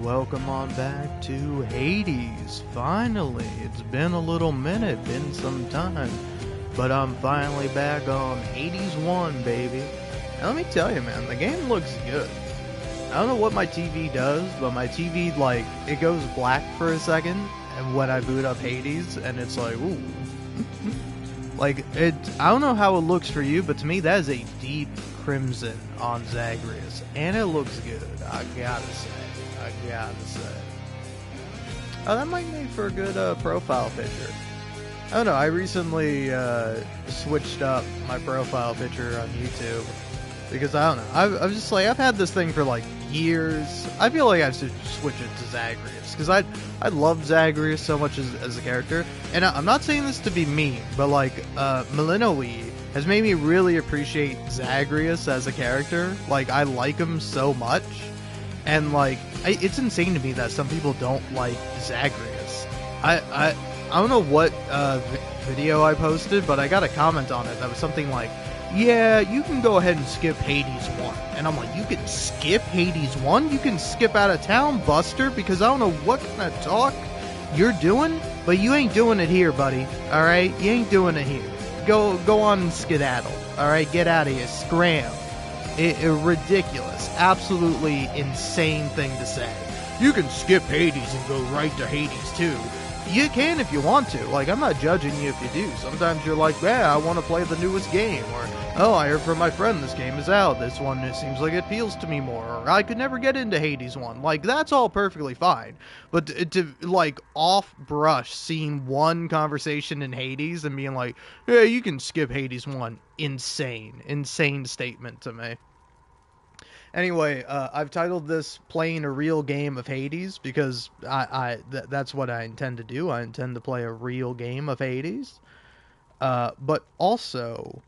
welcome on back to Hades. Finally, it's been a little minute, been some time, but I'm finally back on Hades 1, baby. And let me tell you, man, the game looks good. I don't know what my TV does, but my TV, like, it goes black for a second, and when I boot up Hades, and it's like, ooh. Like, I don't know how it looks for you, but to me, that is a deep crimson on Zagreus, and it looks good, I gotta say. Oh, that might make for a good profile picture. I don't know, I recently switched up my profile picture on YouTube, because I don't know, I was just like, I've had this thing for like years. I feel like I should switch it to Zagreus, because I love Zagreus so much as a character, and I'm not saying this to be mean, but like, Malinoe has made me really appreciate Zagreus as a character. Like, I like him so much, and like, it's insane to me that some people don't like Zagreus. I don't know what video I posted, but I got a comment on it that was something like, yeah, you can go ahead and skip Hades 1. And I'm like, you can skip Hades 1? You can skip out of town, Buster, because I don't know what kind of talk you're doing, but you ain't doing it here, buddy. Alright? You ain't doing it here. Go on and skedaddle. Alright? Get out of here. Scram. Ridiculous. Absolutely insane thing to say. You can skip Hades and go right to Hades 2. You can if you want to. Like, I'm not judging you if you do. Sometimes you're like, yeah, I want to play the newest game. Or, oh, I heard from my friend this game is out. This one, it seems like it appeals to me more. Or, I could never get into Hades 1. Like, that's all perfectly fine. But to like, off-brush seeing one conversation in Hades and being like, yeah, you can skip Hades 1. Insane. Insane statement to me. Anyway, I've titled this Playing a Real Game of Hades because that's what I intend to do. I intend to play a real game of Hades. But also,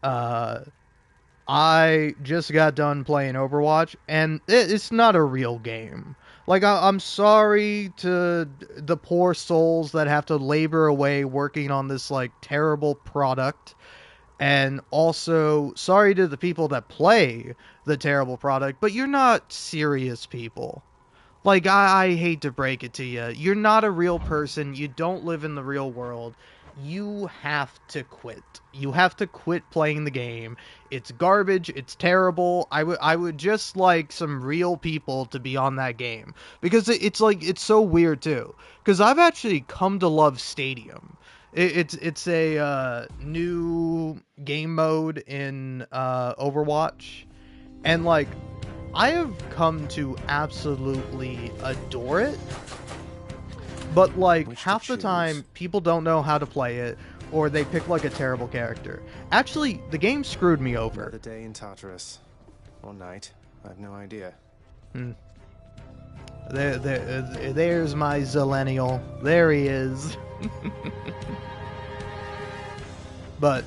I just got done playing Overwatch, and it's not a real game. Like, I'm sorry to the poor souls that have to labor away working on this, like, terrible product. And also, sorry to the people that play the terrible product, but you're not serious people. Like, I hate to break it to you. You're not a real person. You don't live in the real world. You have to quit. You have to quit playing the game. It's garbage. It's terrible. I would just like some real people to be on that game. Because it's like, it's so weird too. Because I've actually come to love Stadium. It's a new game mode in Overwatch, and like, I have come to absolutely adore it, but like, half the time people don't know how to play it, or they pick like a terrible character. Actually, the game screwed me over. Another day in Tartarus, or night, I have no idea. There's my Zillennial. There he is. But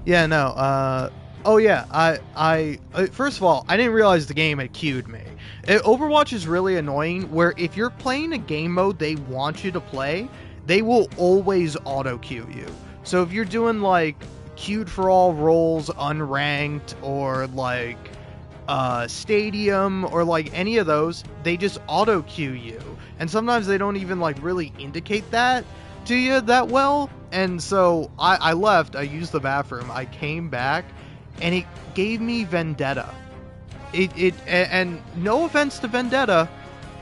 yeah, no, oh yeah, I first of all, I didn't realize the game had queued me. Overwatch is really annoying, where if you're playing a game mode they want you to play, they will always auto queue you. So if you're doing like queued for all roles unranked, or like Stadium, or like any of those, they just auto queue you. And sometimes they don't even like really indicate that to you that well. And so I left, I used the bathroom, I came back, and it gave me Vendetta. And no offense to Vendetta,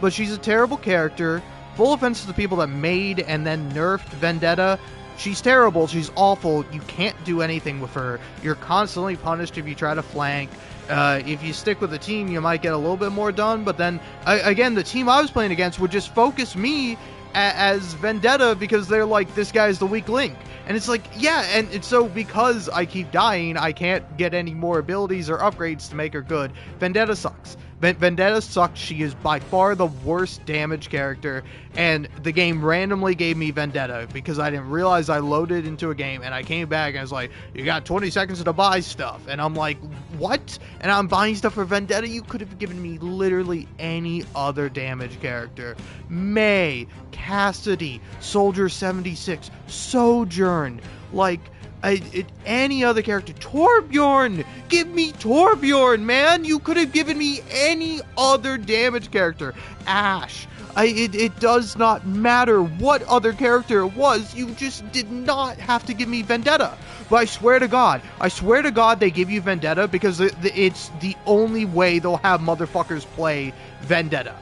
but she's a terrible character. Full offense to the people that made and then nerfed Vendetta. She's terrible, she's awful, you can't do anything with her. You're constantly punished if you try to flank. If you stick with the team, you might get a little bit more done, but then, again, the team I was playing against would just focus me as Vendetta because they're like, this guy's the weak link. And it's like, yeah, and so because I keep dying, I can't get any more abilities or upgrades to make her good. Vendetta sucks. Vendetta sucks. She is by far the worst damage character, and the game randomly gave me Vendetta because I didn't realize I loaded into a game, and I came back and I was like, you got 20 seconds to buy stuff, and I'm like, what? And I'm buying stuff for Vendetta? You could have given me literally any other damage character. May, Cassidy, Soldier 76, Sojourn, like, Any other character. Torbjorn! Give me Torbjorn, man! You could have given me any other damage character. Ash. It does not matter what other character it was. You just did not have to give me Vendetta. But I swear to God they give you Vendetta because it's the only way they'll have motherfuckers play Vendetta.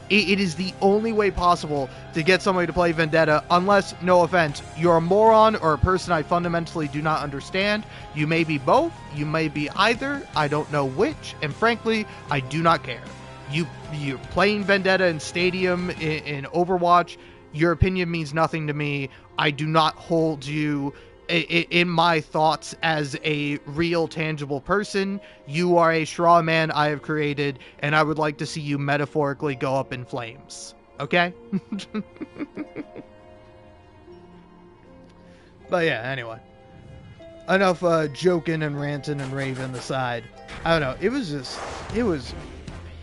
It is the only way possible to get somebody to play Vendetta, unless, no offense, you're a moron or a person I fundamentally do not understand. You may be both, you may be either, I don't know which, and frankly, I do not care. You're playing Vendetta in Stadium, in Overwatch, your opinion means nothing to me. I do not hold you in my thoughts as a real, tangible person. You are a straw man I have created, and I would like to see you metaphorically go up in flames. Okay? But yeah, anyway. Enough joking and ranting and raving aside. I don't know. It was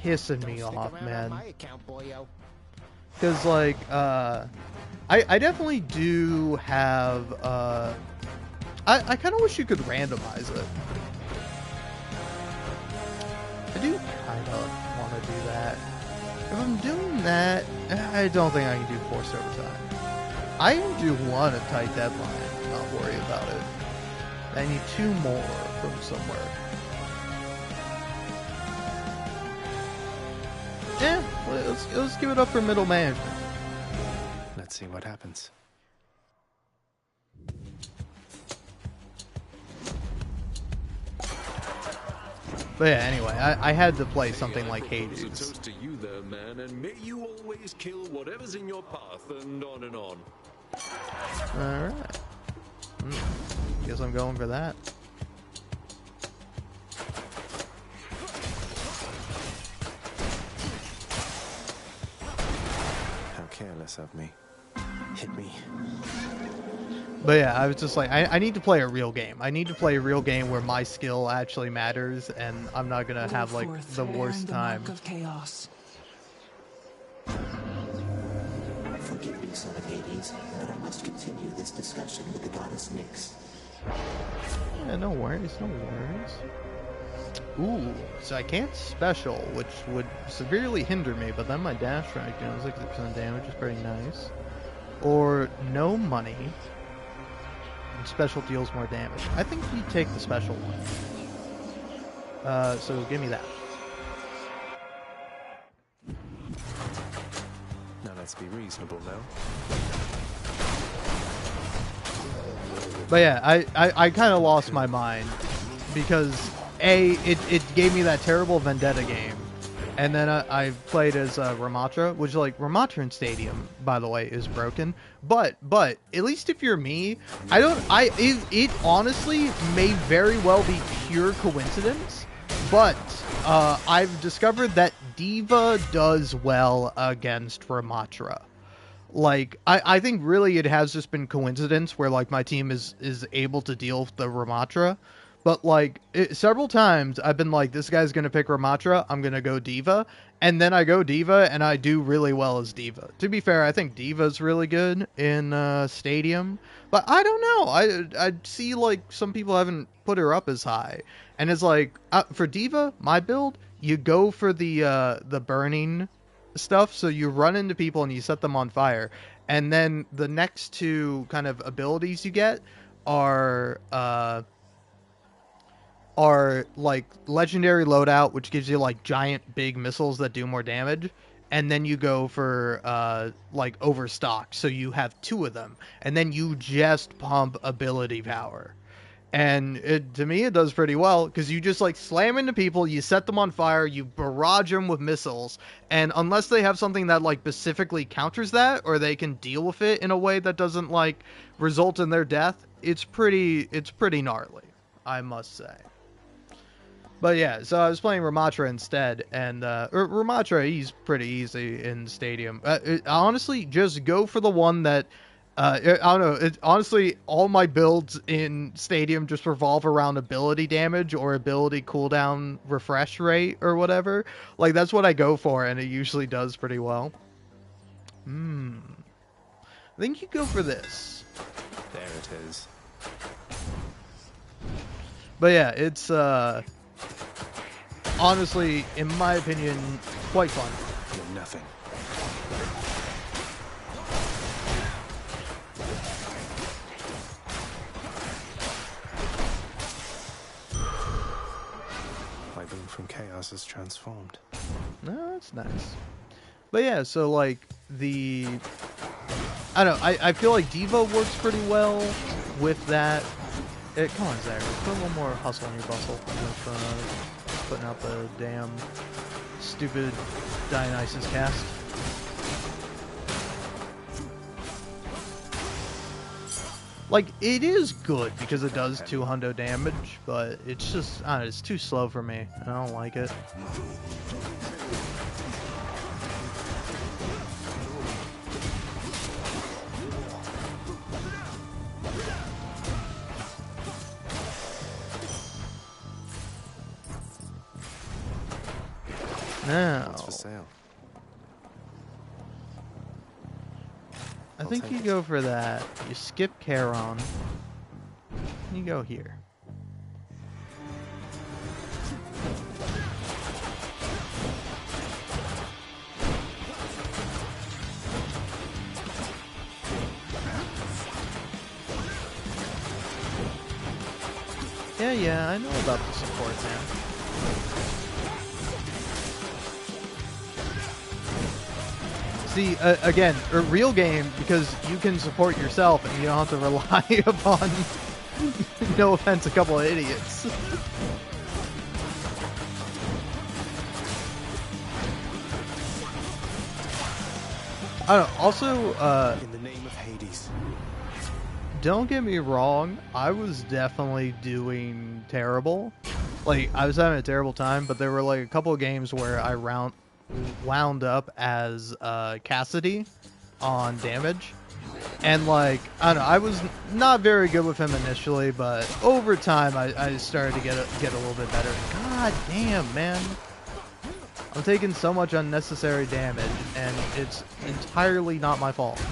pissing me off, man. Because, like, I definitely do have, I kind of wish you could randomize it. I do kind of want to do that. If I'm doing that, I don't think I can do forced overtime. I do want a tight deadline, not worry about it. I need 2 more from somewhere. Yeah, let's give it up for middle management. Let's see what happens. But yeah, anyway, I had to play something like Hades. Toast to you there, man, and may you always kill whatever's in your path, and on and on. Alright. Guess I'm going for that. How careless of me. Hit me. But yeah, I was just like, I need to play a real game. I need to play a real game where my skill actually matters, and I'm not gonna have like the worst time. Of chaos. Forgive me, son of Hades, but I must continue this discussion with the goddess Nyx. Yeah, no worries, no worries. Ooh, so I can't special, which would severely hinder me, but then my dash strike does 60% damage, is pretty nice. Or no money. And special deals more damage. I think you take the special one. So give me that. Now let's be reasonable now. But yeah, I kind of lost my mind because it gave me that terrible Vendetta game, and then I played as Ramatra, which, like, Ramatra in Stadium, by the way, is broken. But at least if you're me, it honestly may very well be pure coincidence, but I've discovered that Diva does well against Ramatra. Like, I think really it has just been coincidence where, like, my team is able to deal with the Ramatra. But, like, several times I've been like, this guy's going to pick Ramatra, I'm going to go Diva. And then I go Diva, and I do really well as Diva. To be fair, I think Diva's really good in Stadium. But I don't know. I see, like, some people haven't put her up as high. And it's like, for Diva, my build, you go for the burning stuff, so you run into people and you set them on fire, and then the next 2 kind of abilities you get are like legendary loadout, which gives you like giant big missiles that do more damage, and then you go for like overstock, so you have 2 of them, and then you just pump ability power. And to me, it does pretty well, because you just, like, slam into people, you set them on fire, you barrage them with missiles, and unless they have something that, like, specifically counters that, or they can deal with it in a way that doesn't, like, result in their death, it's pretty gnarly, I must say. But yeah, so I was playing Ramatra instead, and Ramatra, he's pretty easy in Stadium. Honestly, just go for the one that... I don't know, honestly, all my builds in Stadium just revolve around ability damage or ability cooldown refresh rate or whatever. Like, that's what I go for, and it usually does pretty well. I think you go for this. There it is. But yeah, it's honestly, in my opinion, quite fun. You're nothing. My being from chaos has transformed. No, that's nice. But yeah, so like I don't know, I feel like Devo works pretty well with that. Come on, Zach, put a little more hustle in your bustle with putting out the damn stupid Dionysus cast. Like, it is good because it does 200 damage, but it's just, I don't know, it's too slow for me. I don't like it. Now, What's for sale? I think you go for that. You skip Charon. You go here. Yeah, I know about the support, man. See, again, a real game, because you can support yourself and you don't have to rely upon, no offense, a couple of idiots. I don't know, also, In the name of Hades. don't get me wrong, I was definitely doing terrible. Like, I was having a terrible time, but there were like a couple of games where I wound up as Cassidy on damage, and like, I don't know, I was not very good with him initially, but over time I started to get a little bit better. God damn, man, I'm taking so much unnecessary damage, and it's entirely not my fault.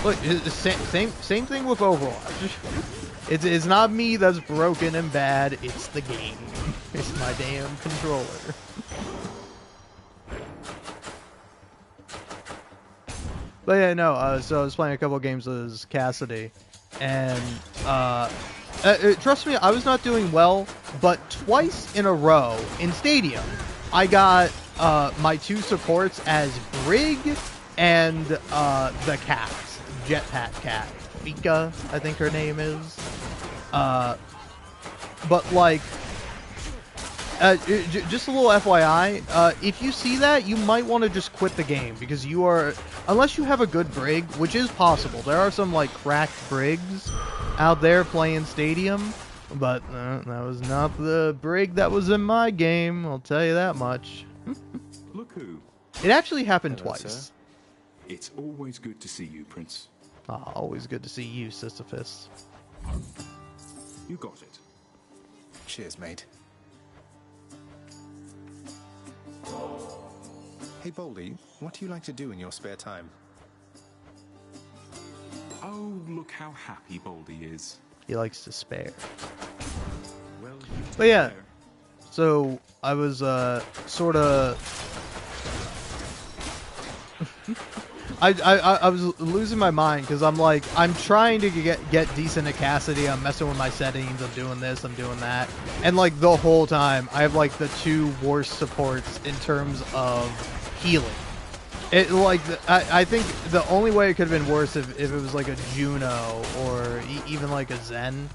Look, it's same thing with Overwatch. It's not me that's broken and bad, it's the game. It's my damn controller. But yeah, no, so I was playing a couple games as Cassidy, and trust me, I was not doing well, but twice in a row in Stadium, I got my two supports as Brig and the cat, Jetpack Cat. Fika, I think her name is. But like, just a little FYI, if you see that, you might want to just quit the game, because you are, unless you have a good Brig, which is possible. There are some like cracked Brigs out there playing Stadium, but that was not the Brig that was in my game, I'll tell you that much. Look who. It actually happened Hello, twice. sir. It's always good to see you, Prince. Always good to see you, Sisyphus. You got it. Cheers, mate. Hey, Boldy, what do you like to do in your spare time? Oh, look how happy Baldy is. He likes to spare. Well, But yeah, so I was sort of I was losing my mind, because I'm like, I'm trying to get decent at Cassidy, I'm messing with my settings, I'm doing this, I'm doing that, and like the whole time I have like the two worst supports in terms of healing. It like, I think the only way it could have been worse if it was like a Juno or even like a Zen,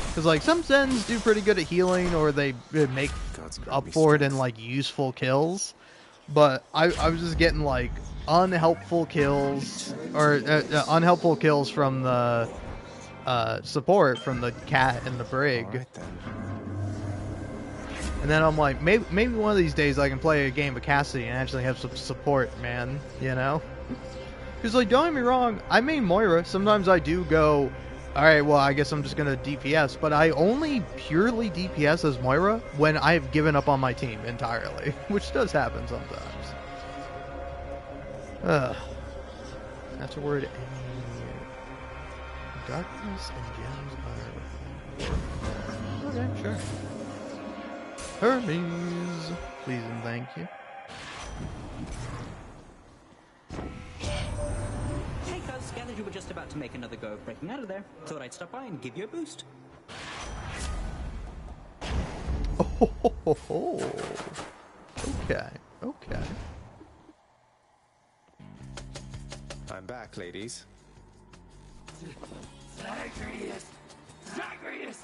because like some Zens do pretty good at healing, or they make up for it in like useful kills, but I was just getting like unhelpful kills, or unhelpful kills from the support, from the cat and the Brig. All right, then. And then I'm like, maybe one of these days I can play a game of Cassidy and actually have some support, man, you know? Because, like, don't get me wrong, I main Moira. Sometimes I do go, alright, well, I guess I'm just going to DPS, but I only purely DPS as Moira when I've given up on my team entirely, which does happen sometimes. Afterward, Darkness and gems are... Okay, sure. Hermes! Please and thank you. Hey cuz, gathered you were just about to make another go of breaking out of there. Thought I'd stop by and give you a boost. Oh, ho, ho, ho. Okay, okay. I'm back, ladies. Zagreus! Zagreus!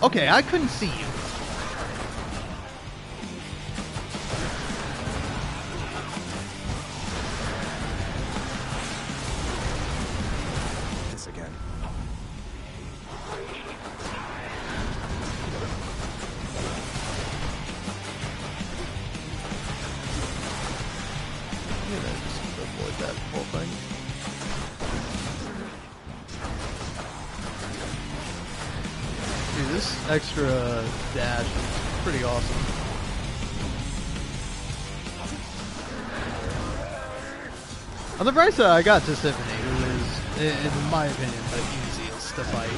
Okay, I couldn't see you. This again. I'm gonna just avoid that whole thing. Dude, this extra dash is pretty awesome. On the bright side, I got Tiffany, who is, in my opinion, the easiest to fight.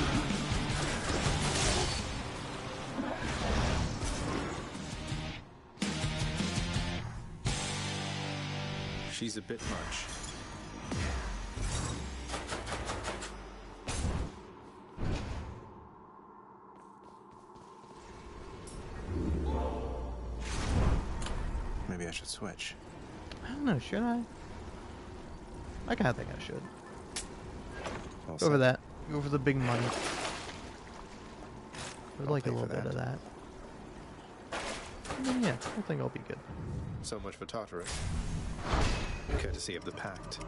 She's a bit much. Maybe I should switch. I don't know, should I? I kinda think I should. All Go for set. that. Go for the big money. I'd I'll like a pay little for bit of that. that. And then, yeah, I think I'll be good. So much for Tartarus. Courtesy of the Pact.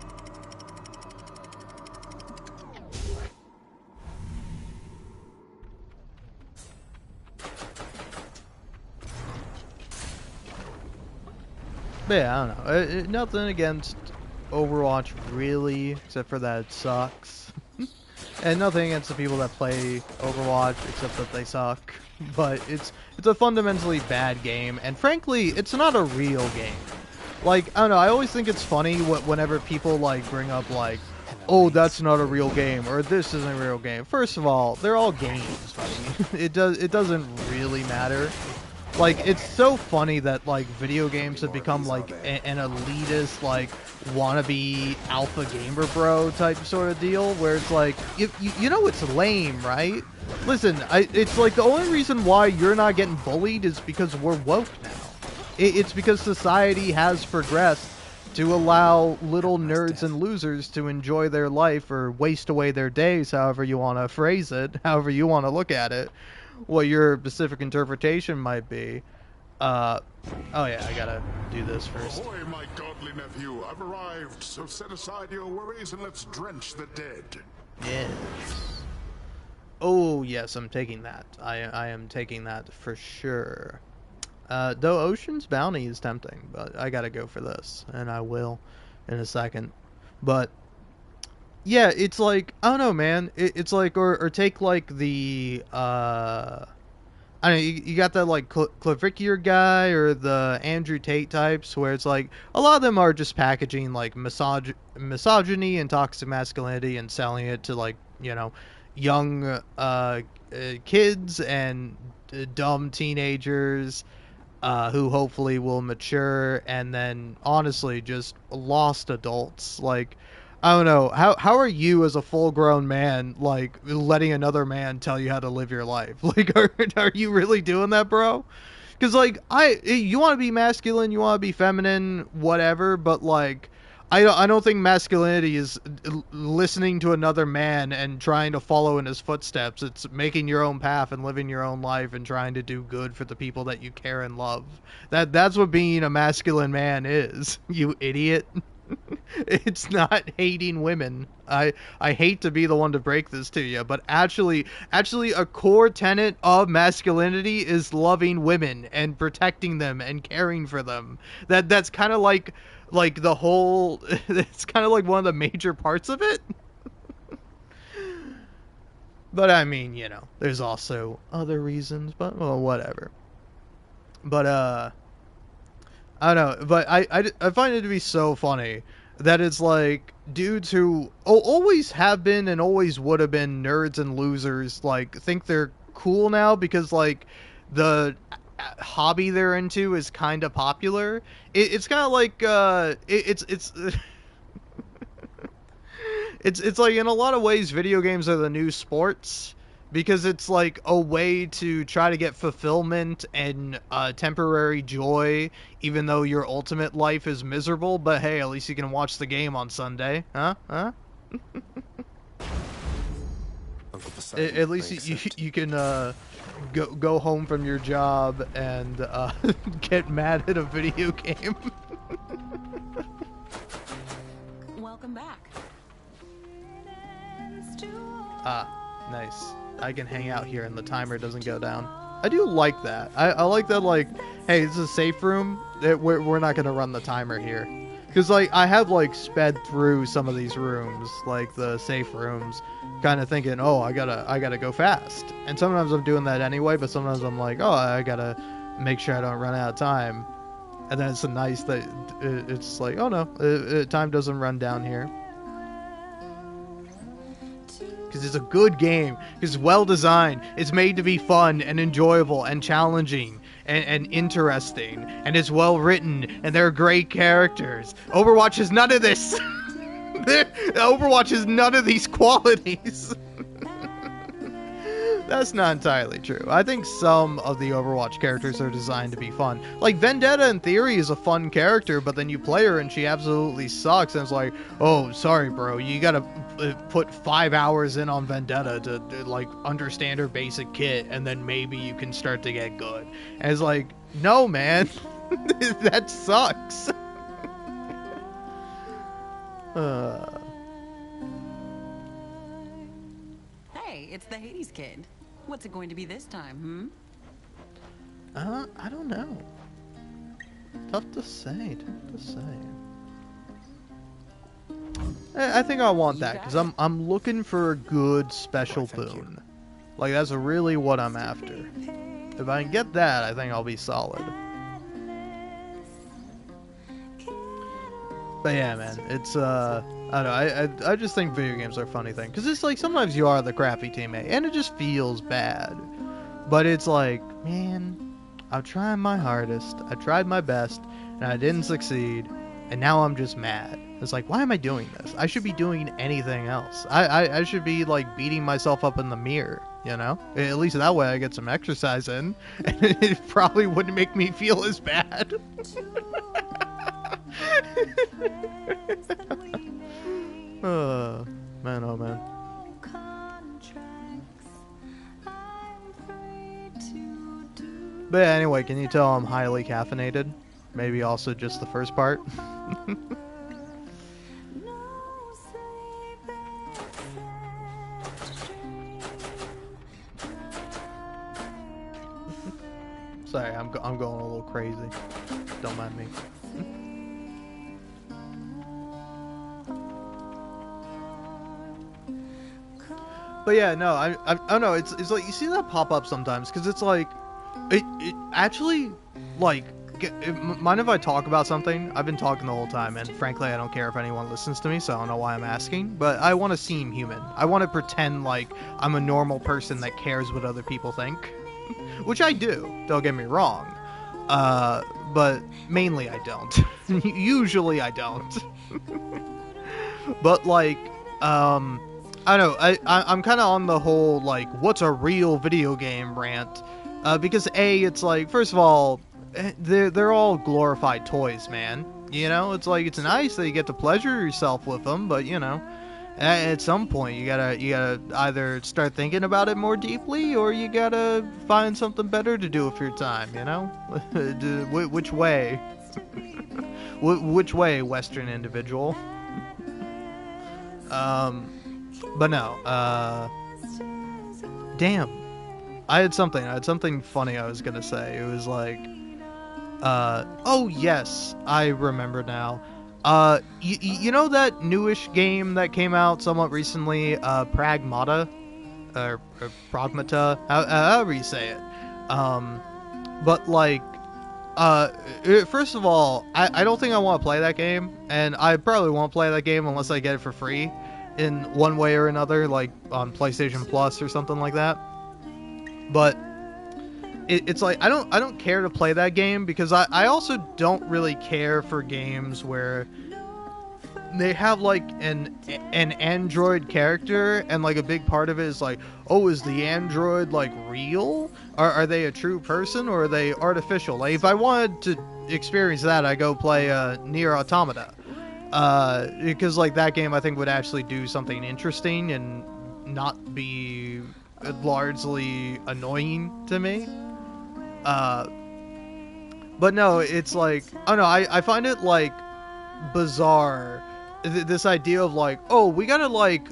But yeah, I don't know. Nothing against Overwatch, really, except for that it sucks. And nothing against the people that play Overwatch, except that they suck. But it's a fundamentally bad game, and frankly, it's not a real game. Like, I don't know, I always think it's funny whenever people, like, bring up, like, oh, that's not a real game, or this isn't a real game. First of all, they're all games, buddy. It doesn't really matter. Like, it's so funny that, like, video games have become, like, an elitist, like, wannabe alpha gamer bro type sort of deal, where it's like, you know it's lame, right? Listen, it's like the only reason why you're not getting bullied is because we're woke now. It's because society has progressed to allow little nerds and losers to enjoy their life or waste away their days, however you want to phrase it, however you want to look at it. What your specific interpretation might be. Oh yeah, I gotta do this first. Ahoy, my godly nephew. I've arrived, so set aside your worries and let's drench the dead. Yes. Oh yes, I'm taking that. I am taking that for sure. Though Ocean's Bounty is tempting, but I gotta go for this, and I will in a second. But yeah, it's like, I don't know, man. It's like, or take like the I don't know, you got that like Clavicular guy or the Andrew Tate types, where it's like a lot of them are just packaging like misogyny and toxic masculinity and selling it to, like, you know, young kids and dumb teenagers who hopefully will mature, and then honestly just lost adults. Like, I don't know, how are you as a full-grown man, like, letting another man tell you how to live your life? Like, are you really doing that, bro? Because, like, you want to be masculine, you want to be feminine, whatever, but, like, I don't think masculinity is listening to another man and trying to follow in his footsteps. It's making your own path and living your own life and trying to do good for the people that you care and love. That's what being a masculine man is, you idiot. It's not hating women. I hate to be the one to break this to you, but actually a core tenet of masculinity is loving women and protecting them and caring for them. That's kind of like the whole it's kind of like one of the major parts of it. But I mean, you know, there's also other reasons, but well, whatever. But I don't know, but I find it to be so funny that it's like dudes who always have been and always would have been nerds and losers, like, think they're cool now because, like, the hobby they're into is kind of popular. It's kind of like it's it's like, in a lot of ways, video games are the new sports, because it's like a way to try to get fulfillment and temporary joy, even though your ultimate life is miserable. But hey, at least you can watch the game on Sunday, huh? Uncle Poseidon, At least you can go home from your job and get mad at a video game. Welcome back. Ah, nice. I can hang out here and the timer doesn't go down. I do like that. I like that, like, hey, this is a safe room. We're not going to run the timer here. Because, like, I have, like, sped through some of these rooms, like the safe rooms, kind of thinking, oh, I gotta go fast. And sometimes I'm doing that anyway, but sometimes I'm like, oh, I gotta make sure I don't run out of time. And then it's nice that it's like, oh no, time doesn't run down here. Because it's a good game. It's well designed. It's made to be fun and enjoyable and challenging and interesting. And it's well written. And there are great characters. Overwatch has none of this. Overwatch has none of these qualities. That's not entirely true. I think some of the Overwatch characters are designed to be fun. Like, Vendetta in theory is a fun character, but then you play her and she absolutely sucks, and it's like, oh, sorry, bro, you gotta put 5 hours in on Vendetta to like, understand her basic kit, and then maybe you can start to get good. And it's like, no, man. That sucks. Hey, it's the Hades kid. What's it going to be this time, I don't know. Tough to say. I think I want that, because I'm looking for a good special boon. Like, that's really what I'm after. If I can get that, I think I'll be solid. But yeah, man, it's I don't know. I just think video games are a funny thing, because it's like sometimes you are the crappy teammate, and it just feels bad. But it's like, man, I'm trying my hardest. I tried my best, and I didn't succeed, and now I'm just mad. It's like, why am I doing this? I should be doing anything else. I should be like beating myself up in the mirror, you know? At least that way I get some exercise in, and it probably wouldn't make me feel as bad. Oh, man, oh man. But yeah, anyway, can you tell I'm highly caffeinated? Maybe also just the first part? Sorry, I'm going a little crazy. Don't mind me. But yeah, no, I don't know. It's like, you see that pop up sometimes, because it's like, it actually, like, mind if I talk about something? I've been talking the whole time, and frankly, I don't care if anyone listens to me, so I don't know why I'm asking. But I want to seem human. I want to pretend like I'm a normal person that cares what other people think, which I do. Don't get me wrong. But mainly I don't. Usually I don't. But like, I don't know, I'm kind of on the whole, like, what's a real video game rant, because it's like, first of all, they're all glorified toys, man, you know, it's like, it's nice that you get to pleasure yourself with them, but, you know, at some point, you gotta either start thinking about it more deeply, or you gotta find something better to do with your time, you know, which way, which way, Western individual, But no, damn. I had something funny I was gonna say. It was like, oh yes, I remember now. You know that newish game that came out somewhat recently, Pragmata? Or Pragmata? However you say it. But like, First of all, I don't think I want to play that game, and I probably won't play that game unless I get it for free in one way or another, like on PlayStation Plus or something like that. But it's like I don't care to play that game because I also don't really care for games where they have like an android character, and like a big part of it is like, oh, is the android like real? Are they a true person, or are they artificial? Like, if I wanted to experience that, I go play Nier Automata, because like that game I think would actually do something interesting and not be largely annoying to me. But no, it's like, I don't know, I find it like bizarre, this idea of like, oh, we gotta like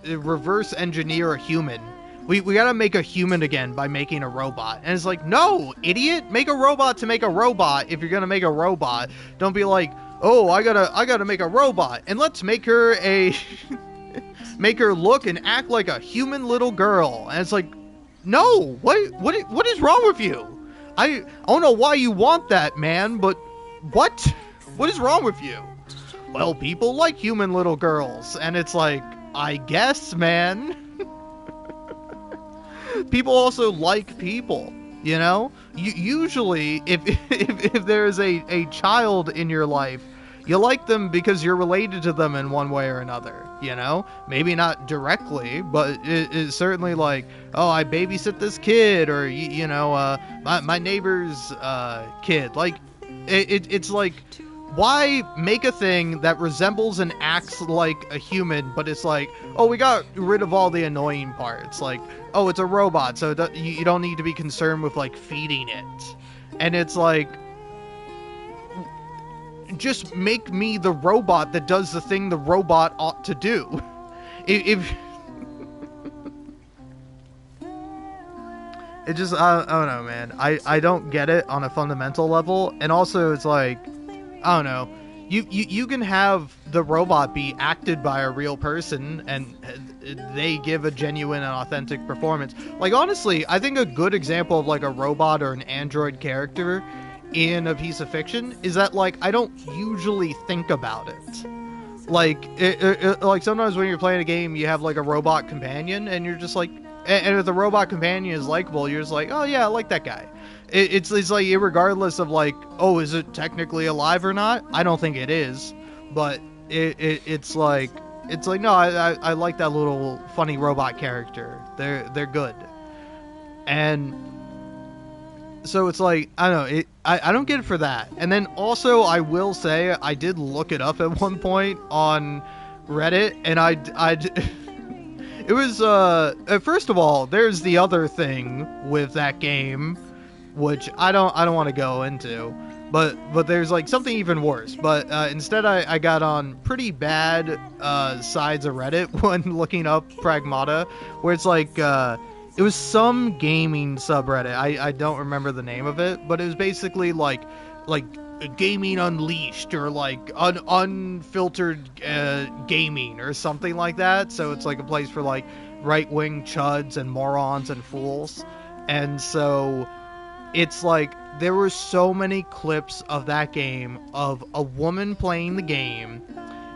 reverse engineer a human. We gotta make a human again by making a robot. And it's like, no, idiot, make a robot to make a robot. If you're gonna make a robot, don't be like, oh, I gotta make a robot and let's make her a make her look and act like a human little girl. And it's like, no, what is wrong with you? I don't know why you want that, man, but what is wrong with you? Well, people like human little girls, and it's like, I guess, man. People also like people, you know? Usually, if there's a child in your life, you like them because you're related to them in one way or another, you know? Maybe not directly, but it's certainly like, oh, I babysit this kid, or, you know, my neighbor's kid. Like, it's like, why make a thing that resembles and acts like a human, but it's like, oh, we got rid of all the annoying parts. Like, oh, it's a robot, so you don't need to be concerned with, like, feeding it. And it's like, just make me the robot that does the thing the robot ought to do. If it just, I don't know, man. I don't get it on a fundamental level. And also, it's like, I don't know. You can have the robot be acted by a real person and they give a genuine and authentic performance. Like, honestly, I think a good example of like a robot or an android character in a piece of fiction is that, like, I don't usually think about it. Like, like sometimes when you're playing a game, you have like a robot companion and you're just like, and if the robot companion is likable, you're just like, oh yeah, I like that guy. It's like, irregardless of like, oh, is it technically alive or not? I don't think it is, but it's like no, I like that little funny robot character. They're good, and so it's like, I don't know, I don't get it for that. And then also, I will say, I did look it up at one point on Reddit, and it was first of all, there's the other thing with that game, which I don't want to go into, but there's like something even worse. But instead, I got on pretty bad sides of Reddit when looking up Pragmata, where it's like, it was some gaming subreddit. I don't remember the name of it, but it was basically like Gaming Unleashed, or like unfiltered gaming or something like that. So it's like a place for like right-wing chuds and morons and fools. And so it's like, there were so many clips of that game of a woman playing the game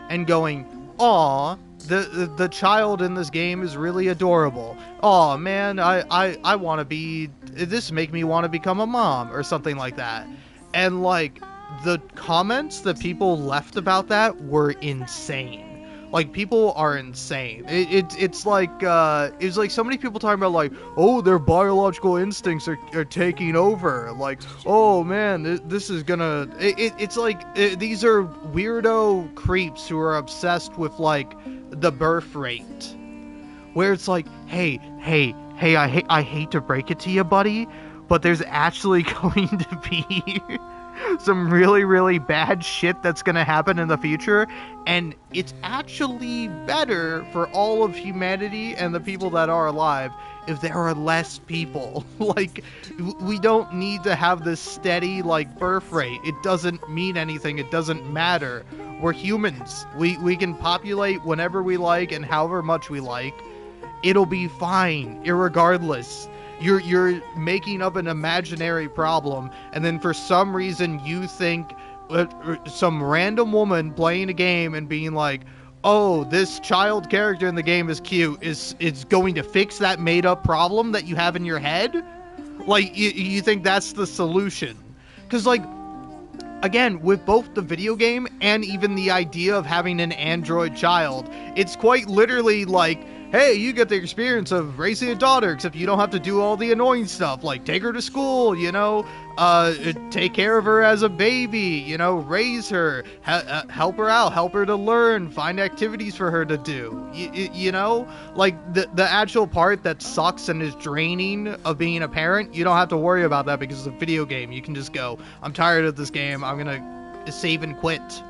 and going, aw, the child in this game is really adorable. Aw, man, I want to be, this make me want to become a mom, or something like that. And like, the comments that people left about that were insane. Like, people are insane. It's like, it's like so many people talking about like, oh, their biological instincts are taking over. Like, oh man, this is gonna, it's like, these are weirdo creeps who are obsessed with like the birth rate. Where it's like, hey, I hate to break it to you, buddy, but there's actually going to be some really, really bad shit that's going to happen in the future, and it's actually better for all of humanity and the people that are alive if there are less people. Like, we don't need to have this steady, like, birth rate. It doesn't mean anything. It doesn't matter. We're humans. We can populate whenever we like and however much we like. It'll be fine, irregardless. You're making up an imaginary problem, and then for some reason you think some random woman playing a game and being like, oh, this child character in the game is cute, is going to fix that made up problem that you have in your head? Like, you think that's the solution? Because, like, again, with both the video game and even the idea of having an android child, it's quite literally like, hey, you get the experience of raising a daughter, except you don't have to do all the annoying stuff, like take her to school, you know, take care of her as a baby, you know, raise her, help her out, help her to learn, find activities for her to do, you know, like the actual part that sucks and is draining of being a parent, you don't have to worry about that because it's a video game. You can just go, I'm tired of this game, I'm gonna save and quit.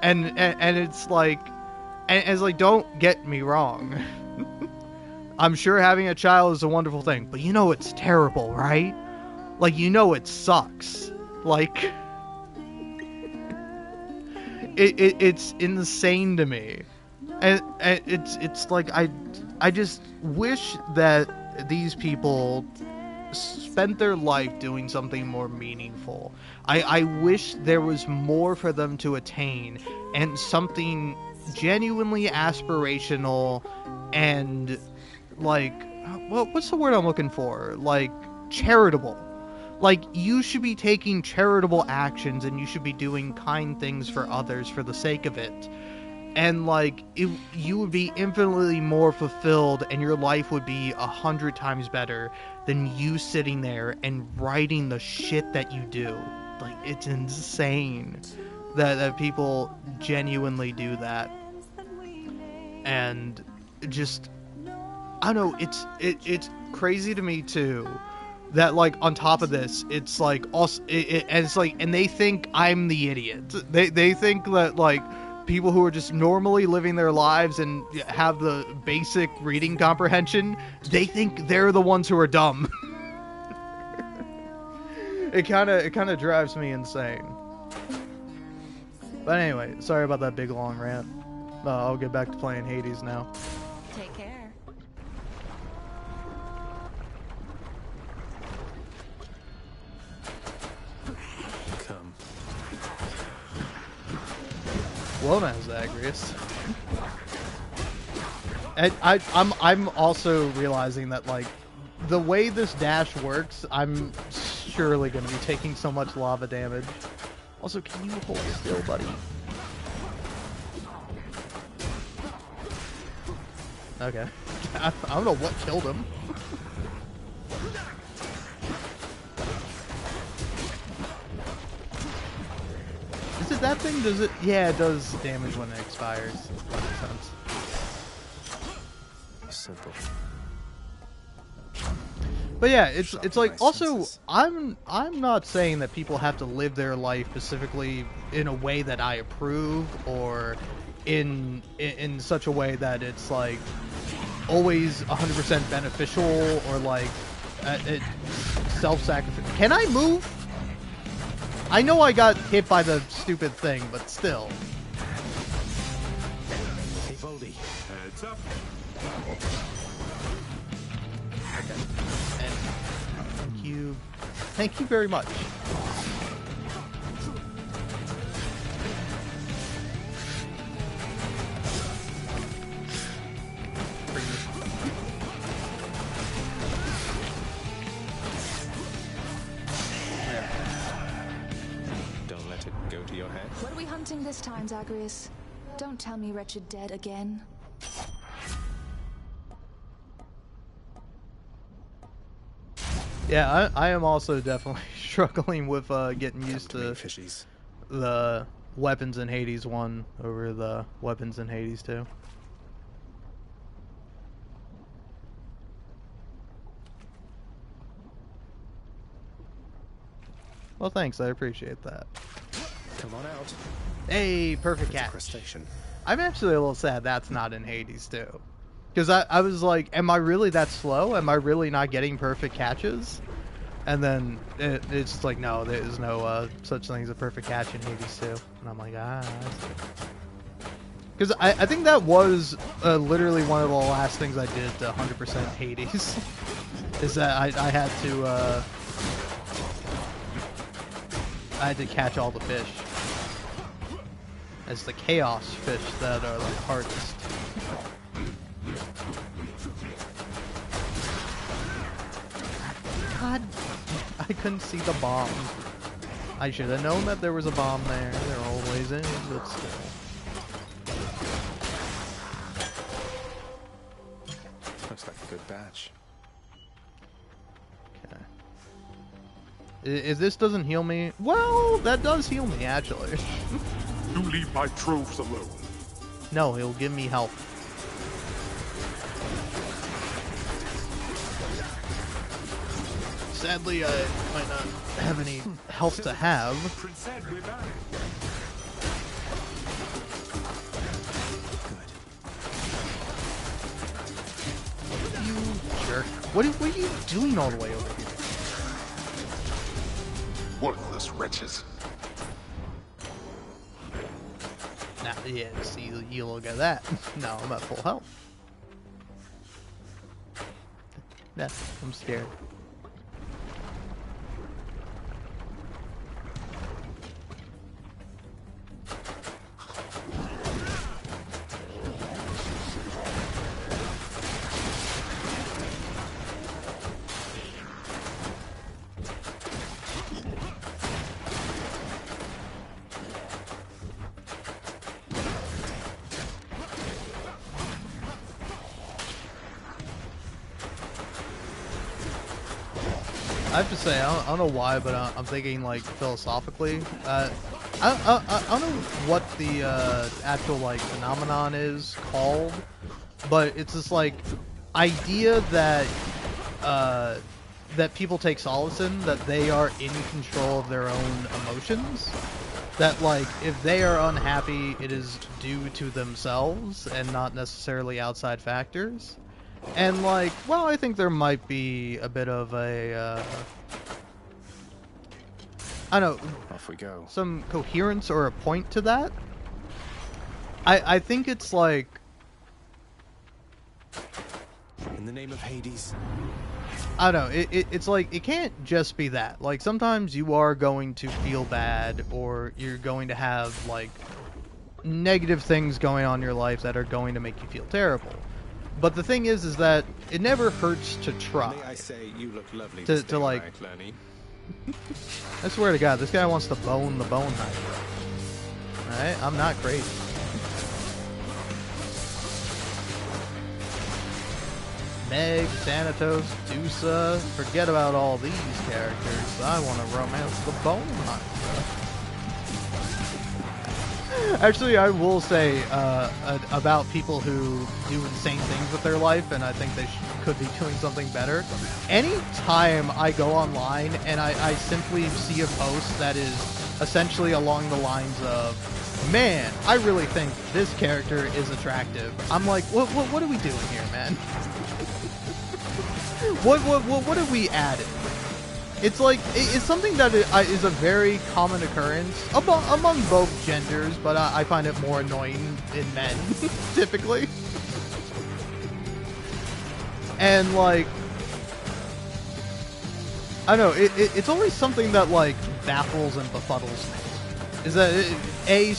And it's like, and it's like, don't get me wrong. I'm sure having a child is a wonderful thing, but you know it's terrible, right? Like, you know it sucks. Like, it's insane to me. And it's like, I just wish that these people spent their life doing something more meaningful. I wish there was more for them to attain, and something genuinely aspirational and, like, well, what's the word I'm looking for? Like, charitable. Like, you should be taking charitable actions, and you should be doing kind things for others for the sake of it. And, like, you would be infinitely more fulfilled, and your life would be 100 times better than you sitting there and writing the shit that you do. Like, it's insane that people genuinely do that. And just, I don't know, it's crazy to me too that, like, on top of this, it's like also and it's like, and they think I'm the idiot. They think that, like, people who are just normally living their lives and have the basic reading comprehension, they think they're the ones who are dumb. It kind of drives me insane. But anyway, sorry about that big long rant. I'll get back to playing Hades now. Take care. Come. Well, now, Zagreus. And I'm also realizing that, like, the way this dash works, I'm surely going to be taking so much lava damage. Also, can you hold still, buddy? Okay. I don't know what killed him. Is it that thing? Does it? Yeah, it does damage when it expires. That makes sense. Simple. But yeah, it's like, my also, senses. I'm not saying that people have to live their life specifically in a way that I approve, or in such a way that it's like always 100% beneficial, or like self-sacrifice. Can I move? I know I got hit by the stupid thing, but still. Hey, Baldy. Heads up. And thank you very much. Don't let it go to your head. What are we hunting this time, Zagreus? Don't tell me wretched dead again. Yeah, I am also definitely struggling with getting used to Fishies. the weapons in Hades 1 over the weapons in Hades 2. Well, thanks, I appreciate that. Come on out. Hey, perfect catch. Crustacean. I'm actually a little sad that's not in Hades 2. Because I was like, am I really that slow? Am I really not getting perfect catches? And then it's just like, no, there is no such thing as a perfect catch in Hades 2. And I'm like, because I think that was literally one of the last things I did to 100% Hades. is that I had to catch all the fish. It's the chaos fish that are the hardest. God, I couldn't see the bomb. I should have known that there was a bomb there. There always is, but still. Looks like a good batch. Okay. If this doesn't heal me, well, that does heal me actually. You leave my troves alone. No, he'll give me health. Sadly, I might not have any health to have. Prince Ed, we're back. You jerk. What are you doing all the way over here? Worthless wretches. Nah, yeah, see, you look at that. No, I'm at full health. Nah, I'm scared. I have to say, I don't know why, but I'm thinking like philosophically. I don't know what the actual like phenomenon is called, but it's this like idea that that people take solace in, that they are in control of their own emotions. That like if they are unhappy, it is due to themselves and not necessarily outside factors. And like, well, I think there might be a bit of a, I don't know, Off we go. some coherence or a point to that. I think it's like, In the name of Hades. I don't know, it's like, it can't just be that. Like, sometimes you are going to feel bad, or you're going to have, like, negative things going on in your life that are going to make you feel terrible. But the thing is that it never hurts to try. May I say, you look lovely To- this to, day, like- right, Lenny? I swear to God, this guy wants to bone the bone knife. Alright, I'm not crazy. Meg, Thanatos, Dusa, forget about all these characters. I want to romance the bone knife. Actually, I will say about people who do insane things with their life, and I think they could be doing something better. Anytime I go online and I simply see a post that is essentially along the lines of, man, I really think this character is attractive, I'm like, what are we doing here, man? What are we adding? It's like, it's something that is a very common occurrence among both genders, but I find it more annoying in men, typically. And, like, I don't know, it's always something that, like, baffles and befuddles me. Is that, A,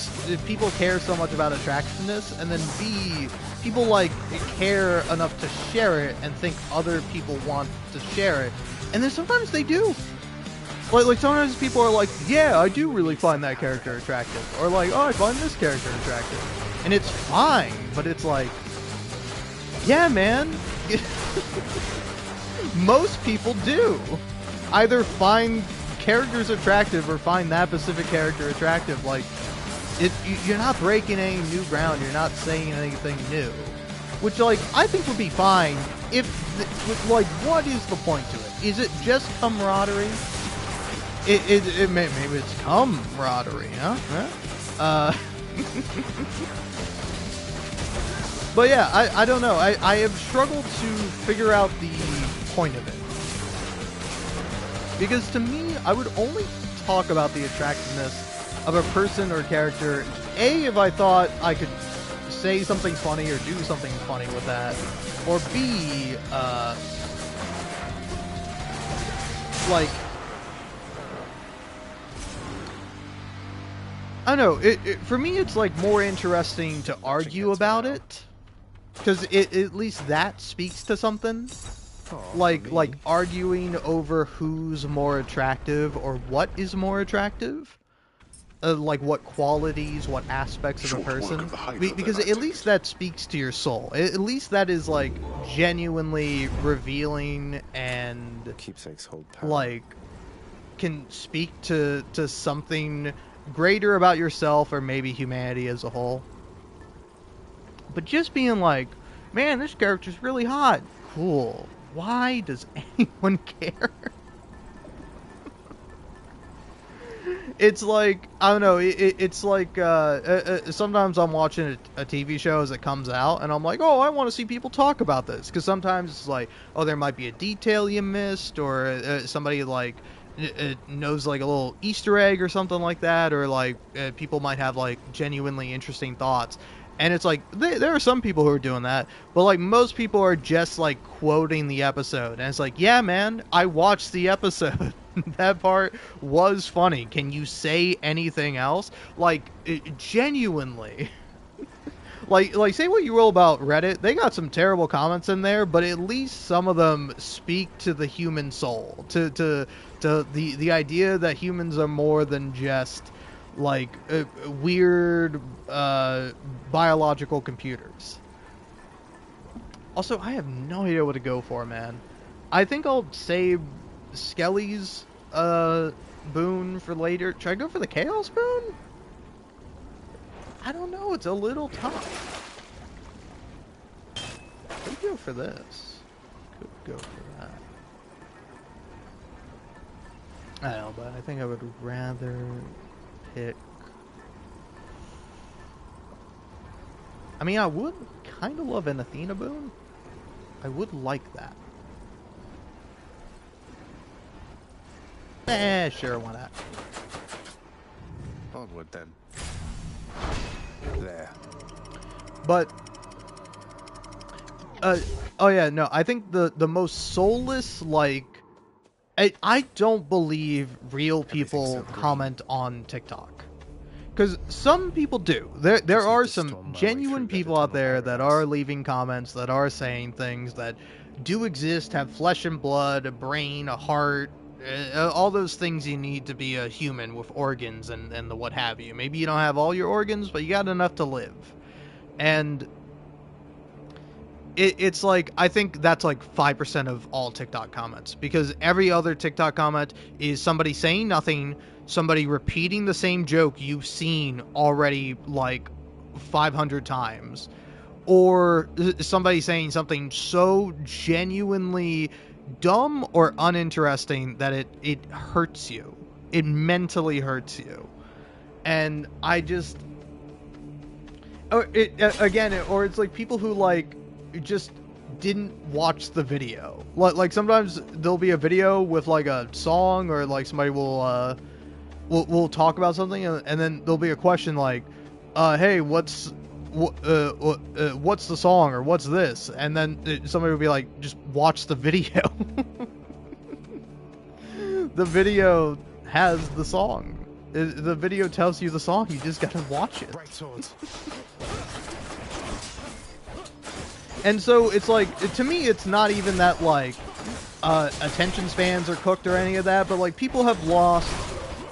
people care so much about attractiveness, and then B, people, like, care enough to share it and think other people want to share it. And then sometimes they do. Like sometimes people are like, yeah, I do really find that character attractive. Or like, oh, I find this character attractive. And it's fine, but it's like, yeah, man. Most people do. Either find characters attractive or find that specific character attractive. Like, you're not breaking any new ground. You're not saying anything new. Which, like, I think would be fine if, like, what is the point to it? Is it just camaraderie? Maybe it's camaraderie, huh? But yeah, I don't know. I have struggled to figure out the point of it. Because to me, I would only talk about the attractiveness of a person or character, A, if I thought I could say something funny or do something funny with that, or B, like, I don't know. For me, it's like more interesting to argue about it, because at least that speaks to something. Like arguing over who's more attractive or what is more attractive. Like what qualities, what aspects of a person. Because at least that speaks to your soul. At least that is like genuinely revealing and Keepsakes hold power. like can speak to something greater about yourself or maybe humanity as a whole. But just being like, man, this character's really hot. Cool. Why does anyone care? It's like, I don't know, it's like, sometimes I'm watching a TV show as it comes out, and I'm like, oh, I want to see people talk about this, because sometimes it's like, oh, there might be a detail you missed, or somebody, like, knows, like, a little Easter egg or something like that, or, like, people might have, like, genuinely interesting thoughts. And it's like, there are some people who are doing that, but, like, most people are just, like, quoting the episode. And it's like, yeah, man, I watched the episode. That part was funny. Can you say anything else? Like, genuinely. like, say what you will about Reddit. They got some terrible comments in there, but at least some of them speak to the human soul. To the idea that humans are more than just like weird biological computers. Also, I have no idea what to go for, man. I think I'll save Skelly's boon for later. Should I go for the Chaos boon? I don't know. It's a little tough. Could go for this. Could go for that. I don't know, but I think I would rather pick... I mean, I would kind of love an Athena boon. I would like that. Sure, why not? Onward then. There. But oh yeah, no, I think the most soulless, like, I don't believe real people comment on TikTok. Because some people do. There are some genuine people out there that are leaving comments, that are saying things that do exist, have flesh and blood, a brain, a heart, all those things you need to be a human with organs and the what have you. Maybe you don't have all your organs, but you got enough to live. And it's like, I think that's like 5% of all TikTok comments. Because every other TikTok comment is somebody saying nothing, somebody repeating the same joke you've seen already like 500 times. Or somebody saying something so genuinely dumb or uninteresting that it hurts you. It mentally hurts you. And I just... Or it's like people who like just didn't watch the video. Like sometimes there'll be a video with like a song, or like somebody will talk about something, and then there'll be a question like, hey, what's the song, or what's this? And then somebody will be like, just watch the video. The video has the song. The video tells you the song. You just gotta watch it. Bright swords. And so it's like, to me, it's not even that like attention spans are cooked or any of that, but like people have lost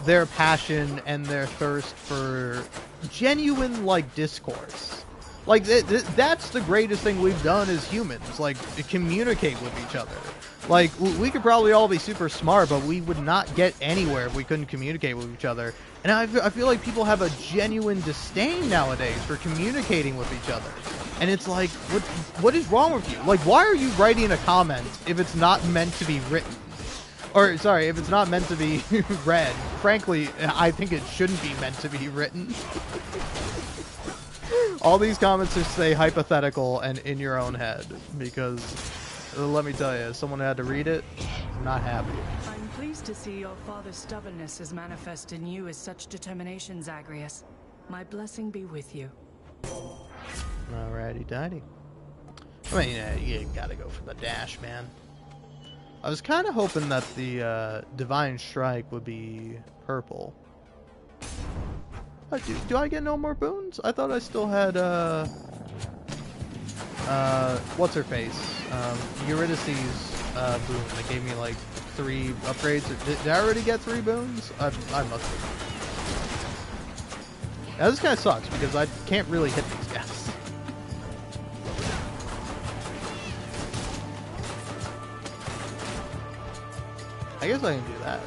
their passion and their thirst for genuine like discourse. Like that's the greatest thing we've done as humans, like communicate with each other. Like we could probably all be super smart, but we would not get anywhere if we couldn't communicate with each other. And I feel like people have a genuine disdain nowadays for communicating with each other. And it's like, what is wrong with you? Like, why are you writing a comment if it's not meant to be written? Or, sorry, if it's not meant to be read. Frankly, I think it shouldn't be meant to be written. All these comments just say hypothetical and in your own head. Because, let me tell you, someone had to read it, I'm not happy. I'm pleased to see your father's stubbornness is manifest in you as such determination, Zagreus. My blessing be with you. Alrighty, tidy. I mean, you gotta go for the dash, man. I was kind of hoping that the Divine Strike would be purple. Do I get no more boons? I thought I still had, what's her face? Eurydice's boon that gave me like 3 upgrades. Did I already get 3 boons? I must have. Now, this kind of sucks because I can't really hit these guys. I guess I can do that.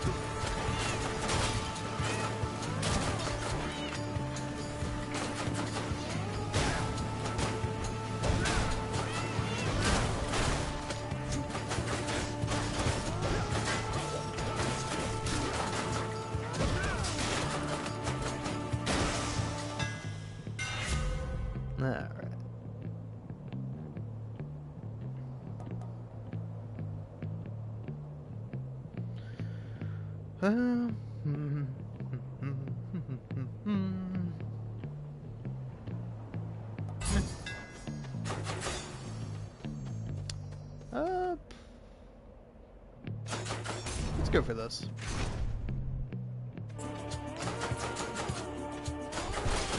Alright. Let's go for this.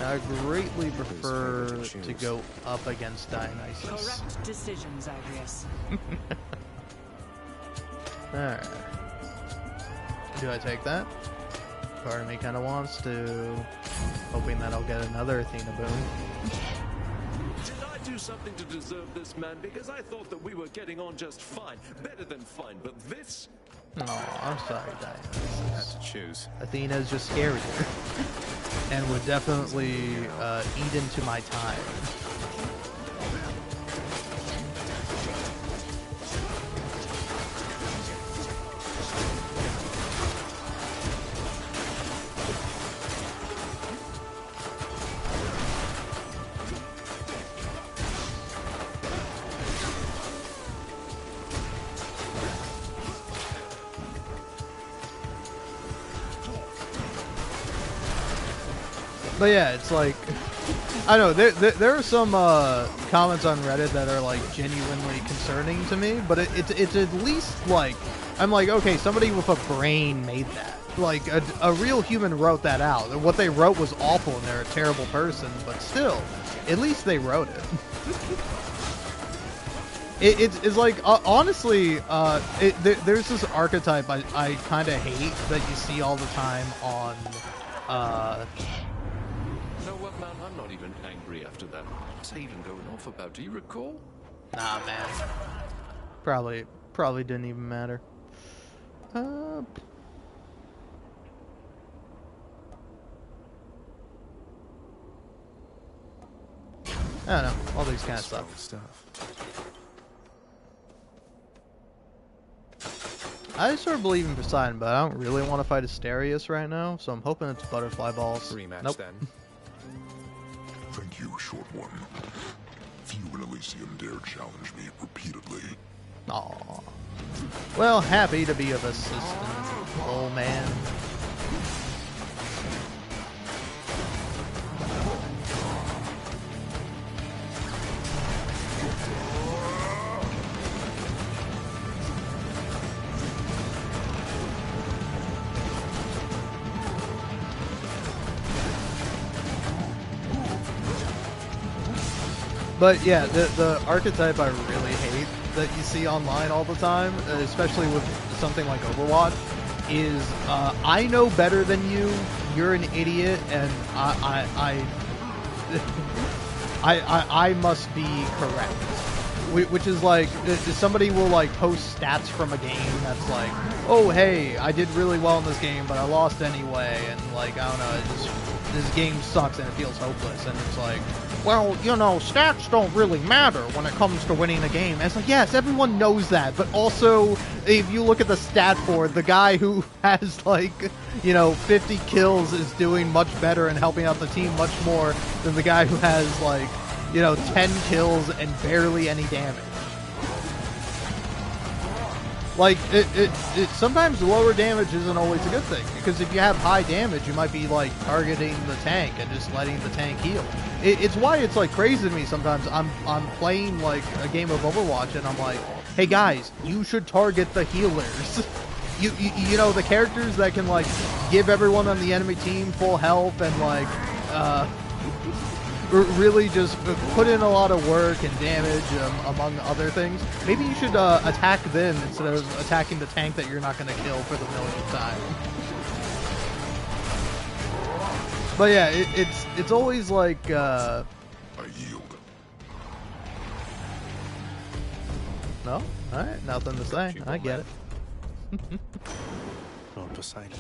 I greatly prefer to go up against Dionysus. Correct decision, Zagreus. Alright. Do I take that? Part of me kind of wants to, hoping that I'll get another Athena boon. Did I do something to deserve this, man? Because I thought that we were getting on just fine. Better than fine, but this? Oh, I'm sorry, Dionysus. I had to choose. Athena is just scarier. And would definitely eat into my time. But yeah, it's like, I don't know, there are some comments on Reddit that are like genuinely concerning to me, but it's at least like, I'm like, okay, somebody with a brain made that. Like, a real human wrote that out. What they wrote was awful and they're a terrible person, but still, at least they wrote it. It's like, honestly, there's this archetype I kind of hate that you see all the time on, You know what, man? I'm not even angry after that. What's I even going off about? Do you recall? Nah, man. Probably didn't even matter. I don't know. All these kind of stuff. I sort of believe in Poseidon, but I don't really want to fight Asterius right now, so I'm hoping it's Butterfly Balls. Rematch Nope. then. Thank you, Short One. Few in Elysium dare challenge me repeatedly. Aw. Well, happy to be of assistance, old man. But yeah, the archetype I really hate that you see online all the time, especially with something like Overwatch, is I know better than you. You're an idiot, and I must be correct. Which is like, somebody will like post stats from a game that's like, oh hey, I did really well in this game, but I lost anyway, and like, I don't know, this game sucks and it feels hopeless, and it's like, well, you know, stats don't really matter when it comes to winning a game. And it's like, yes, everyone knows that, but also, if you look at the stat board, the guy who has, like, you know, 50 kills is doing much better and helping out the team much more than the guy who has, like, you know, 10 kills and barely any damage. Like, sometimes lower damage isn't always a good thing, because if you have high damage, you might be, like, targeting the tank and just letting the tank heal. It's why it's, like, crazy to me sometimes. I'm playing, like, a game of Overwatch, and I'm like, hey guys, you should target the healers. You know, the characters that can like give everyone on the enemy team full health and like really just put in a lot of work and damage among other things. Maybe you should attack them instead of attacking the tank that you're not going to kill for the millionth time. But yeah, it's always like I yield. No? Alright, nothing to say. I get it. Lord Poseidon.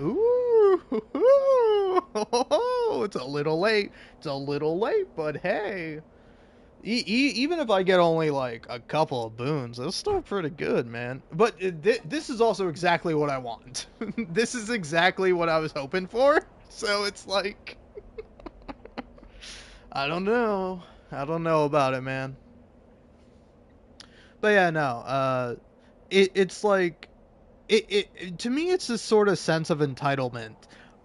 Ooh, it's a little late. It's a little late, but hey. Even if I get only like a couple of boons, that's still pretty good, man. But this is also exactly what I want. This is exactly what I was hoping for. So it's like, I don't know. I don't know about it, man. But yeah, no. It's like, to me, it's this sort of sense of entitlement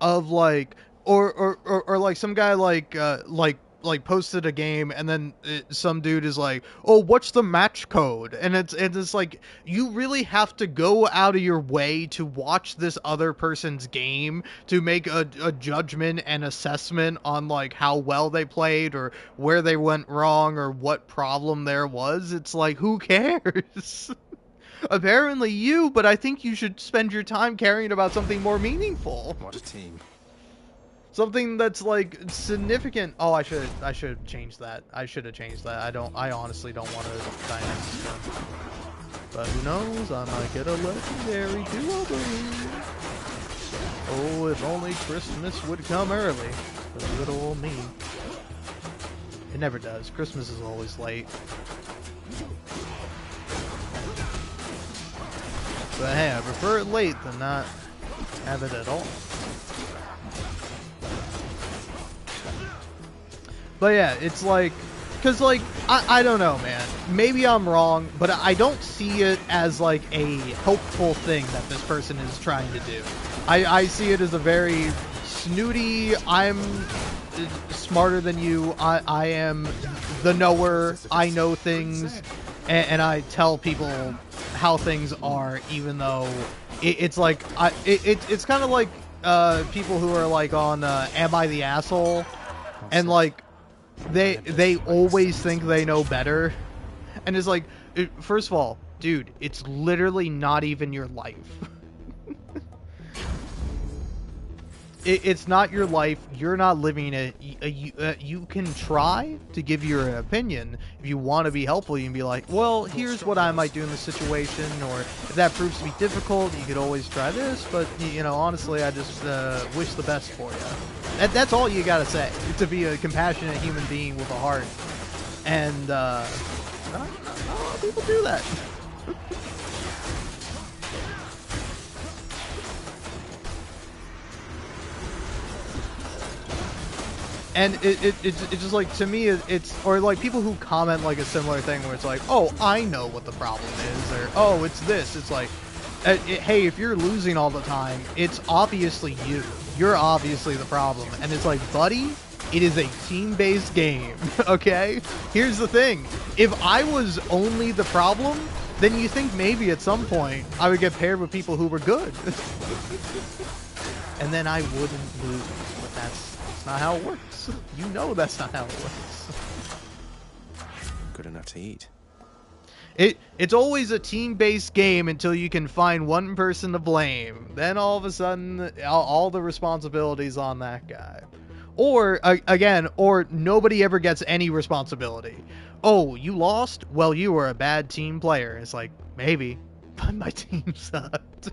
of like, or like some guy like posted a game and then some dude is like, oh, what's the match code? And it's like, you really have to go out of your way to watch this other person's game to make a judgment and assessment on like how well they played or where they went wrong or what problem there was. It's like, who cares? Apparently you, but I think you should spend your time caring about something more meaningful. What a team. Something that's like significant. Oh, I should change that. I should have changed that. I honestly don't want to die next to him. But who knows? I might get a legendary duo. Oh, if only Christmas would come early. For little old me. It never does. Christmas is always late. But hey, I prefer it late than not have it at all. But yeah, it's like, because like, I don't know, man. Maybe I'm wrong, but I don't see it as like a helpful thing that this person is trying to do. I see it as a very snooty, I'm smarter than you, I am the knower, I know things, and I tell people how things are, even though it's like, it's kind of like people who are like on Am I the Asshole? And like, they always think they know better. And it's like, first of all, dude, it's literally not even your life. It's not your life. You're not living it. You can try to give your opinion. If you want to be helpful, you can be like, well, here's what I might do in this situation. Or if that proves to be difficult, you could always try this. But, you know, honestly, I just wish the best for you. That's all you got to say, to be a compassionate human being with a heart. And not a lot of people do that. And it's just like, to me, it's, or like people who comment like a similar thing where it's like, oh, I know what the problem is, or oh, it's this. It's like, hey, if you're losing all the time, it's obviously you. You're obviously the problem. And it's like, buddy, it is a team-based game, okay? Here's the thing. If I was only the problem, then you think maybe at some point I would get paired with people who were good. And then I wouldn't lose, but that's not how it works. You know that's not how it works. Good enough to eat. It's always a team-based game until you can find one person to blame. Then all of a sudden, all the responsibility's on that guy. Or, again, or nobody ever gets any responsibility. Oh, you lost? Well, you were a bad team player. It's like, maybe, but my team sucked.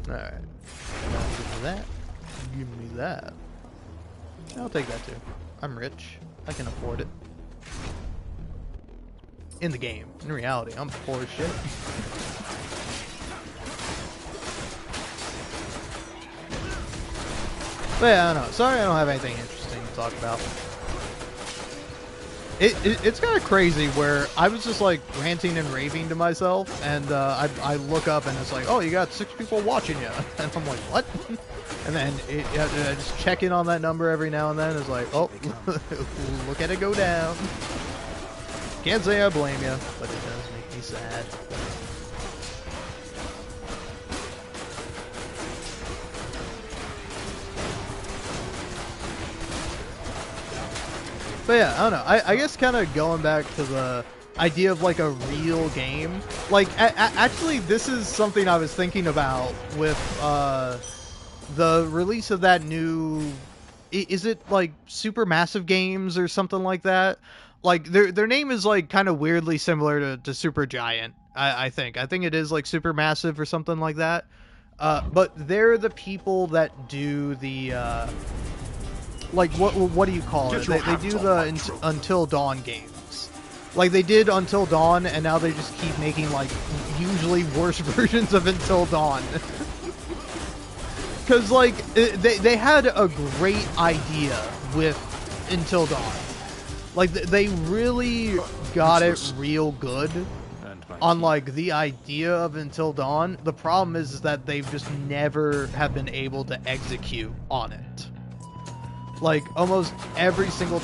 Alright. Give me that. Give me that. I'll take that too. I'm rich. I can afford it. In the game. In reality, I'm poor as shit. But yeah, I don't know. Sorry I don't have anything interesting to talk about. it's kind of crazy where I was just like ranting and raving to myself, and I look up and it's like, oh, you got 6 people watching you, and I'm like, what? And then I just check in on that number every now and then. It's like, oh, look at it go down. Can't say I blame you, but it does make me sad. But yeah, I don't know. I guess kind of going back to the idea of like a real game. Like, actually, this is something I was thinking about with the release of that new. Is it like Supermassive Games or something like that? Like their name is like kind of weirdly similar to Supergiant. I think it is like Supermassive or something like that. But they're the people that do the. Like, what do you call it? They do the Until Dawn games. Like, they did Until Dawn, and now they just keep making, like, usually worse versions of Until Dawn. Because, like, they had a great idea with Until Dawn. Like, they really got it real good on, like, the idea of Until Dawn. The problem is that they've just never have been able to execute on it. Like, almost every single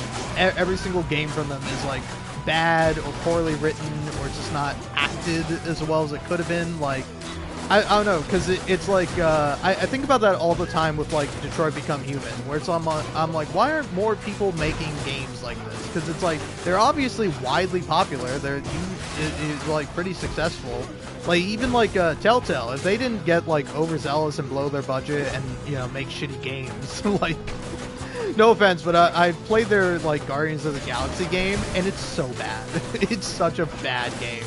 game from them is like bad or poorly written or just not acted as well as it could have been. Like, I don't know, because it's like I think about that all the time with like Detroit Become Human, where it's I'm like, why aren't more people making games like this? Because it's like they're obviously widely popular. They're like pretty successful. Like, even like Telltale, if they didn't get like overzealous and blow their budget and, you know, make shitty games, like. No offense, but I played their like Guardians of the Galaxy game, and it's so bad. It's such a bad game.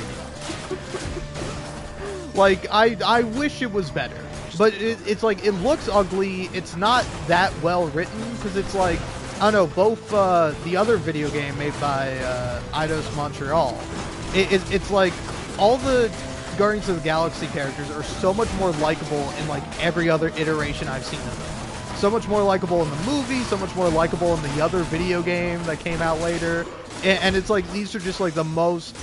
Like, I wish it was better, but it's like, it looks ugly. It's not that well written, because it's like, I don't know, both the other video game made by Eidos Montreal, it's like all the Guardians of the Galaxy characters are so much more likable in like every other iteration I've seen of them. So much more likable in the movie, so much more likable in the other video game that came out later. And it's like, these are just like the most...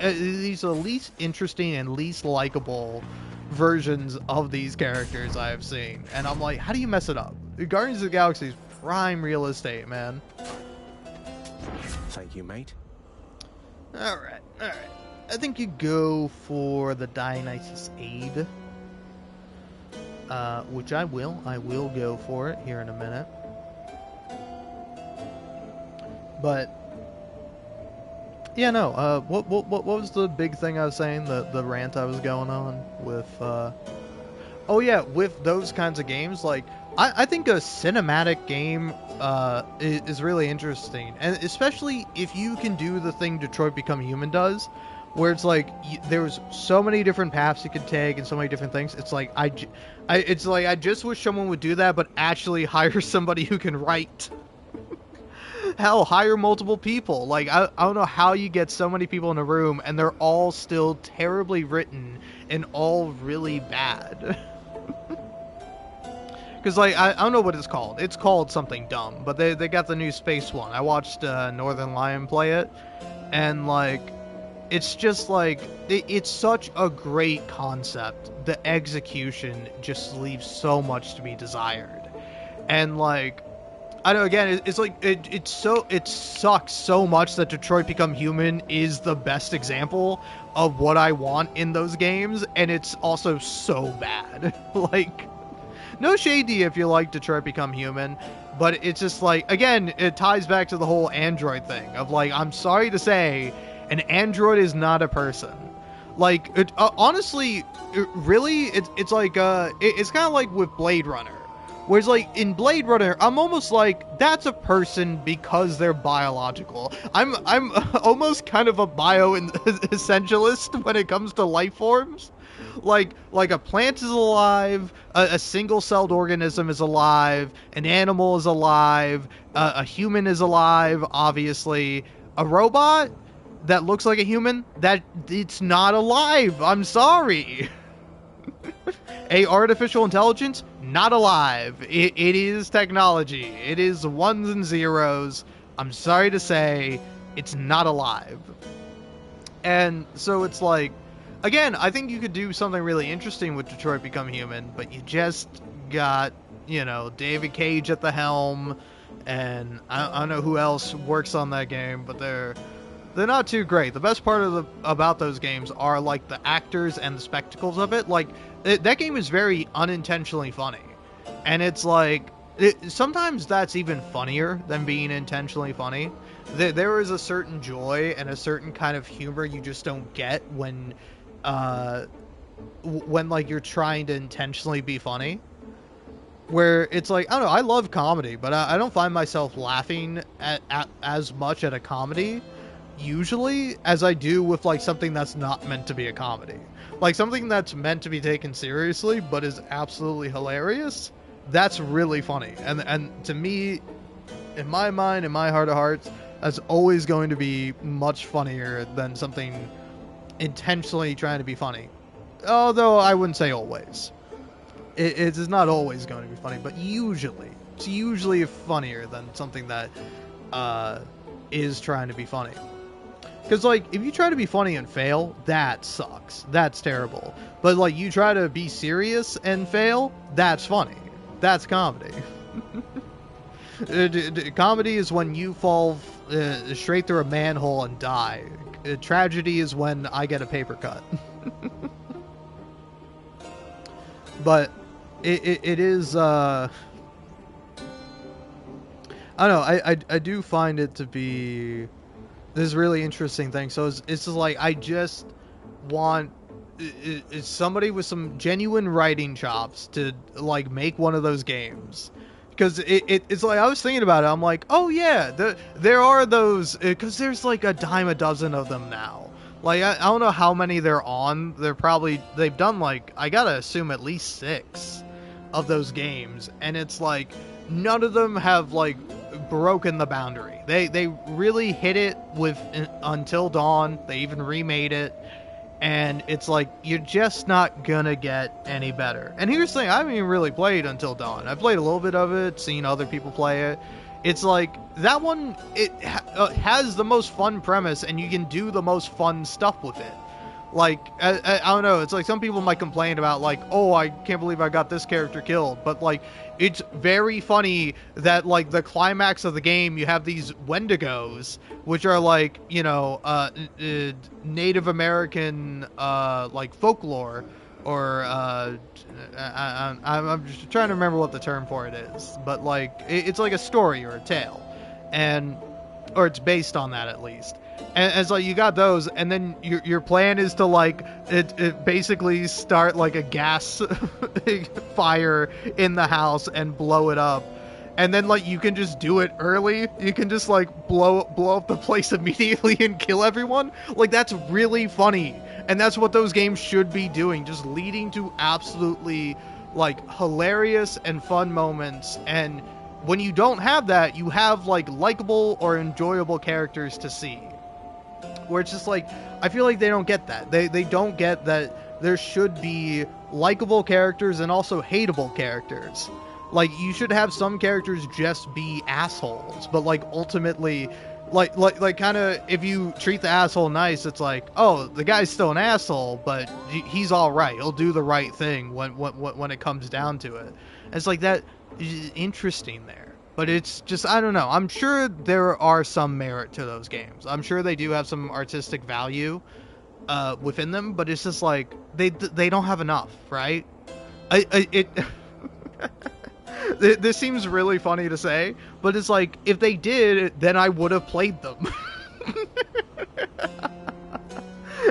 these are the least interesting and least likable versions of these characters I have seen. And I'm like, how do you mess it up? Guardians of the Galaxy is prime real estate, man. Thank you, mate. Alright. I think you go for the Dionysus Aid. Which I will go for it here in a minute. But yeah, no. What was the big thing I was saying? The rant I was going on with. Oh yeah, with those kinds of games, like I think a cinematic game is really interesting, and especially if you can do the thing Detroit Become Human does. Where it's like there's so many different paths you could take and so many different things. It's like I just wish someone would do that, but actually hire somebody who can write. Hell, hire multiple people. Like, I don't know how you get so many people in a room and they're all still terribly written and all really bad. Because, like, I don't know what it's called. It's called something dumb, but they got the new space one. I watched Northern Lion play it, and like, it's just like, it's such a great concept. The execution just leaves so much to be desired. And like, I know, again, it's like, it sucks so much that Detroit Become Human is the best example of what I want in those games, and it's also so bad. Like, no shade to you if you like Detroit Become Human, but it's just like, again, it ties back to the whole Android thing of like, I'm sorry to say, an android is not a person. Like, honestly, really, it's like, it's kind of like with Blade Runner. Whereas, like, in Blade Runner, I'm almost like, that's a person because they're biological. I'm almost kind of a bio-essentialist when it comes to life forms. Like a plant is alive, a single-celled organism is alive, an animal is alive, a human is alive, obviously. A robot that looks like a human, that it's not alive. I'm sorry. A artificial intelligence, not alive. It is technology. It is ones and zeros. I'm sorry to say, It's not alive. And so it's like, again, I think you could do something really interesting with Detroit Become Human, but you just got, David Cage at the helm, and I don't know who else works on that game, but they're not too great. The best part about those games are like the actors and the spectacles of it. Like that game is very unintentionally funny, and it's like sometimes that's even funnier than being intentionally funny. There is a certain joy and a certain kind of humor you just don't get when like you're trying to intentionally be funny. Where it's like, I don't know, I love comedy, but I don't find myself laughing at as much at a comedy usually as I do with like something that's not meant to be a comedy. Like something that's meant to be taken seriously but is absolutely hilarious. That's really funny. And to me, in my mind, in my heart of hearts, that's always going to be much funnier than something intentionally trying to be funny. Although I wouldn't say always. It is not always going to be funny, but usually. It's usually funnier than something that is trying to be funny. Because, like, if you try to be funny and fail, that sucks. That's terrible. But, like, you try to be serious and fail, that's funny. That's comedy. Comedy is when you fall straight through a manhole and die. Tragedy is when I get a paper cut. But it is I don't know, I do find it to be this really interesting thing. So it's just like, I just want somebody with some genuine writing chops to like make one of those games. Because it's like, I was thinking about it, I'm like, oh yeah, there are those, because there's like a dime a dozen of them now. Like, I don't know how many they're on. They've done like, I gotta assume at least 6 of those games. And it's like, none of them have like broken the boundary. They really hit it with Until Dawn. They even remade it. And it's like, you're just not gonna get any better. And here's the thing, I haven't even really played Until Dawn. I've played a little bit of it, seen other people play it. It's like, that one, it has the most fun premise, and you can do the most fun stuff with it. Like, I don't know, it's like some people might complain about, like, oh, I can't believe I got this character killed. But, like, it's very funny that, like, the climax of the game, you have these Wendigos, which are, like, Native American, like, folklore. Or, I'm just trying to remember what the term for it is. But, like, it's like a story or a tale. Or it's based on that, at least. And it's like, you got those, and then your plan is to, like, it basically start, like, a gas fire in the house and blow it up. And then, like, you can just do it early. You can just, like, blow up the place immediately and kill everyone. Like, that's really funny. And that's what those games should be doing. Just leading to absolutely, like, hilarious and fun moments. And when you don't have that, you have, like, likable or enjoyable characters to see. Where it's just like, I feel like they don't get that. They don't get that there should be likable characters and also hateable characters. Like, you should have some characters just be assholes, but, like, ultimately, like kind of, if you treat the asshole nice, it's like, oh, the guy's still an asshole, but he's all right. He'll do the right thing when it comes down to it. And it's like, that is interesting there. But it's just, I don't know. I'm sure there are some merit to those games. I'm sure they do have some artistic value within them, but it's just like, they don't have enough, right? This seems really funny to say, but it's like, if they did, then I would have played them.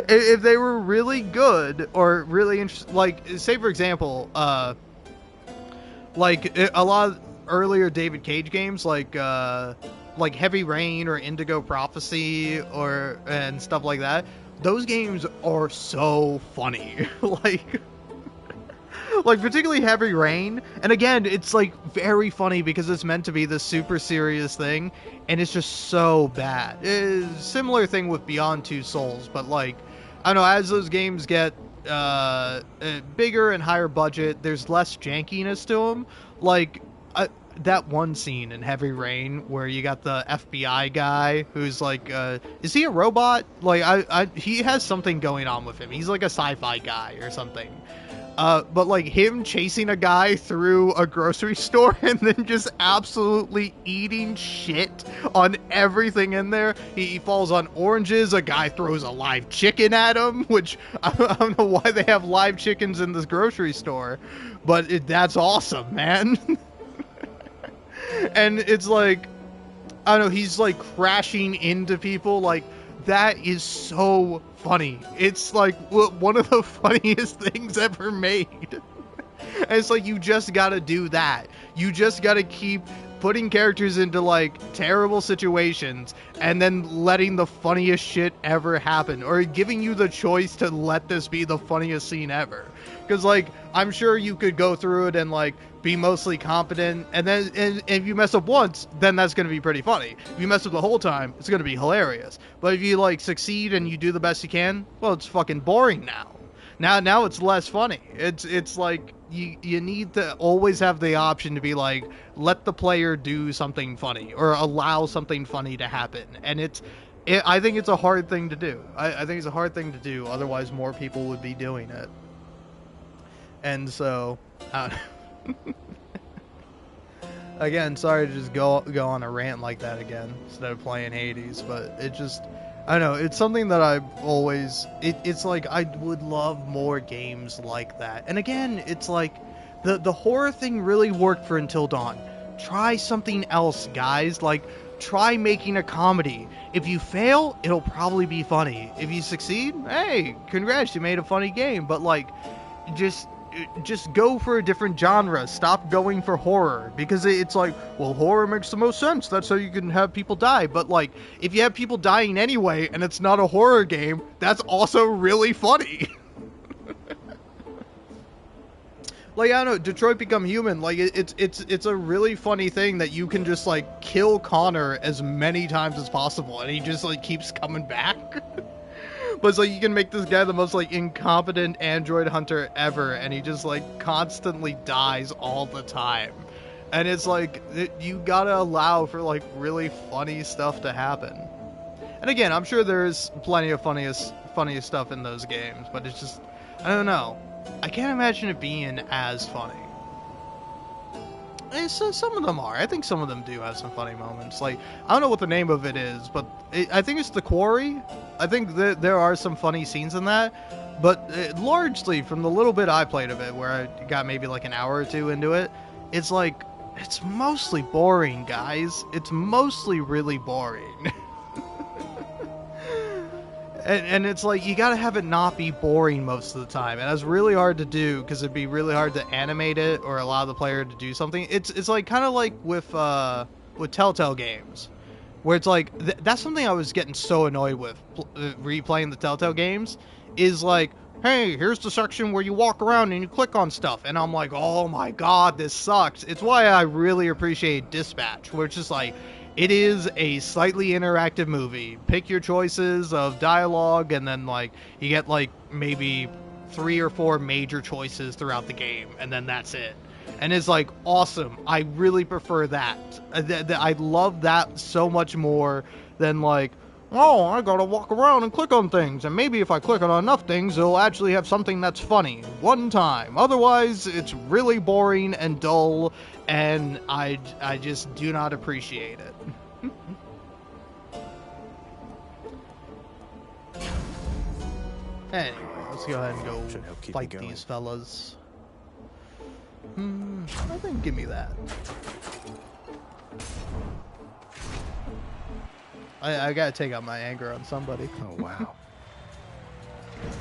If they were really good or really interesting, like, say for example, like a lot of earlier David Cage games, like Heavy Rain or Indigo Prophecy and stuff like that. Those games are so funny. Like particularly Heavy Rain. And again, it's like very funny because it's meant to be this super serious thing, and it's just so bad. Similar thing with Beyond Two Souls, but like, I don't know, as those games get bigger and higher budget, there's less jankiness to them. Like, that one scene in Heavy Rain where you got the FBI guy who's like, is he a robot? Like, he has something going on with him. He's like a sci-fi guy or something. But like him chasing a guy through a grocery store and then just absolutely eating shit on everything in there. He falls on oranges. A guy throws a live chicken at him, which I don't know why they have live chickens in this grocery store, but that's awesome, man. And it's like, I don't know, he's like crashing into people. Like, that is so funny. It's like one of the funniest things ever made. And it's like, you just gotta do that. You just gotta keep putting characters into like terrible situations and then letting the funniest shit ever happen, or giving you the choice to let this be the funniest scene ever. Because like, I'm sure you could go through it and like be mostly competent, and then if you mess up once, then that's going to be pretty funny. If you mess up the whole time, it's going to be hilarious. But if you like succeed and you do the best you can, well, it's fucking boring now. Now it's less funny. It's like you need to always have the option to be like, let the player do something funny or allow something funny to happen. And I think it's a hard thing to do. I think it's a hard thing to do. Otherwise, more people would be doing it. And so, again, sorry to just go on a rant like that again instead of playing Hades, but it just, I don't know, it's something that I've always, it's like, I would love more games like that. And again, it's like, the horror thing really worked for Until Dawn. Try something else, guys. Like, try making a comedy. If you fail, it'll probably be funny. If you succeed, hey, congrats, you made a funny game. But like, just go for a different genre. Stop going for horror, because it's like, well, horror makes the most sense. That's how you can have people die. But like, if you have people dying anyway and it's not a horror game, that's also really funny. Like, I don't know, Detroit Become Human, like, it's a really funny thing that you can just like kill Connor as many times as possible and he just like keeps coming back. But it's like, you can make this guy the most like incompetent android hunter ever, and he just like constantly dies all the time. And it's like, you gotta allow for like really funny stuff to happen. And again, I'm sure there's plenty of funniest stuff in those games, but it's just, I don't know. I can't imagine it being as funny. So some of them are. I think some of them do have some funny moments. Like, I don't know what the name of it is, but I think it's The Quarry. I think there are some funny scenes in that, but largely from the little bit I played of it, where I got maybe like an hour or two into it, it's like, it's mostly boring, guys. It's mostly really boring. And it's like, you gotta have it not be boring most of the time, and that's really hard to do, because it'd be really hard to animate it or allow the player to do something. It's like, kind of like with Telltale games, where it's like, that's something I was getting so annoyed with replaying the Telltale games, is like, hey, here's the section where you walk around and you click on stuff, and I'm like, oh my god, this sucks. It's why I really appreciate Dispatch, where it's just like, it is a slightly interactive movie. Pick your choices of dialogue, and then like, you get like maybe 3 or 4 major choices throughout the game, and then that's it. And it's like, awesome. I really prefer that. I love that so much more than like, oh, I gotta walk around and click on things, and maybe if I click on enough things, it'll actually have something that's funny one time. Otherwise, it's really boring and dull, and I just do not appreciate it. Anyway, let's go ahead and go fight these fellas. I think give me that. I gotta take out my anger on somebody. Oh, wow.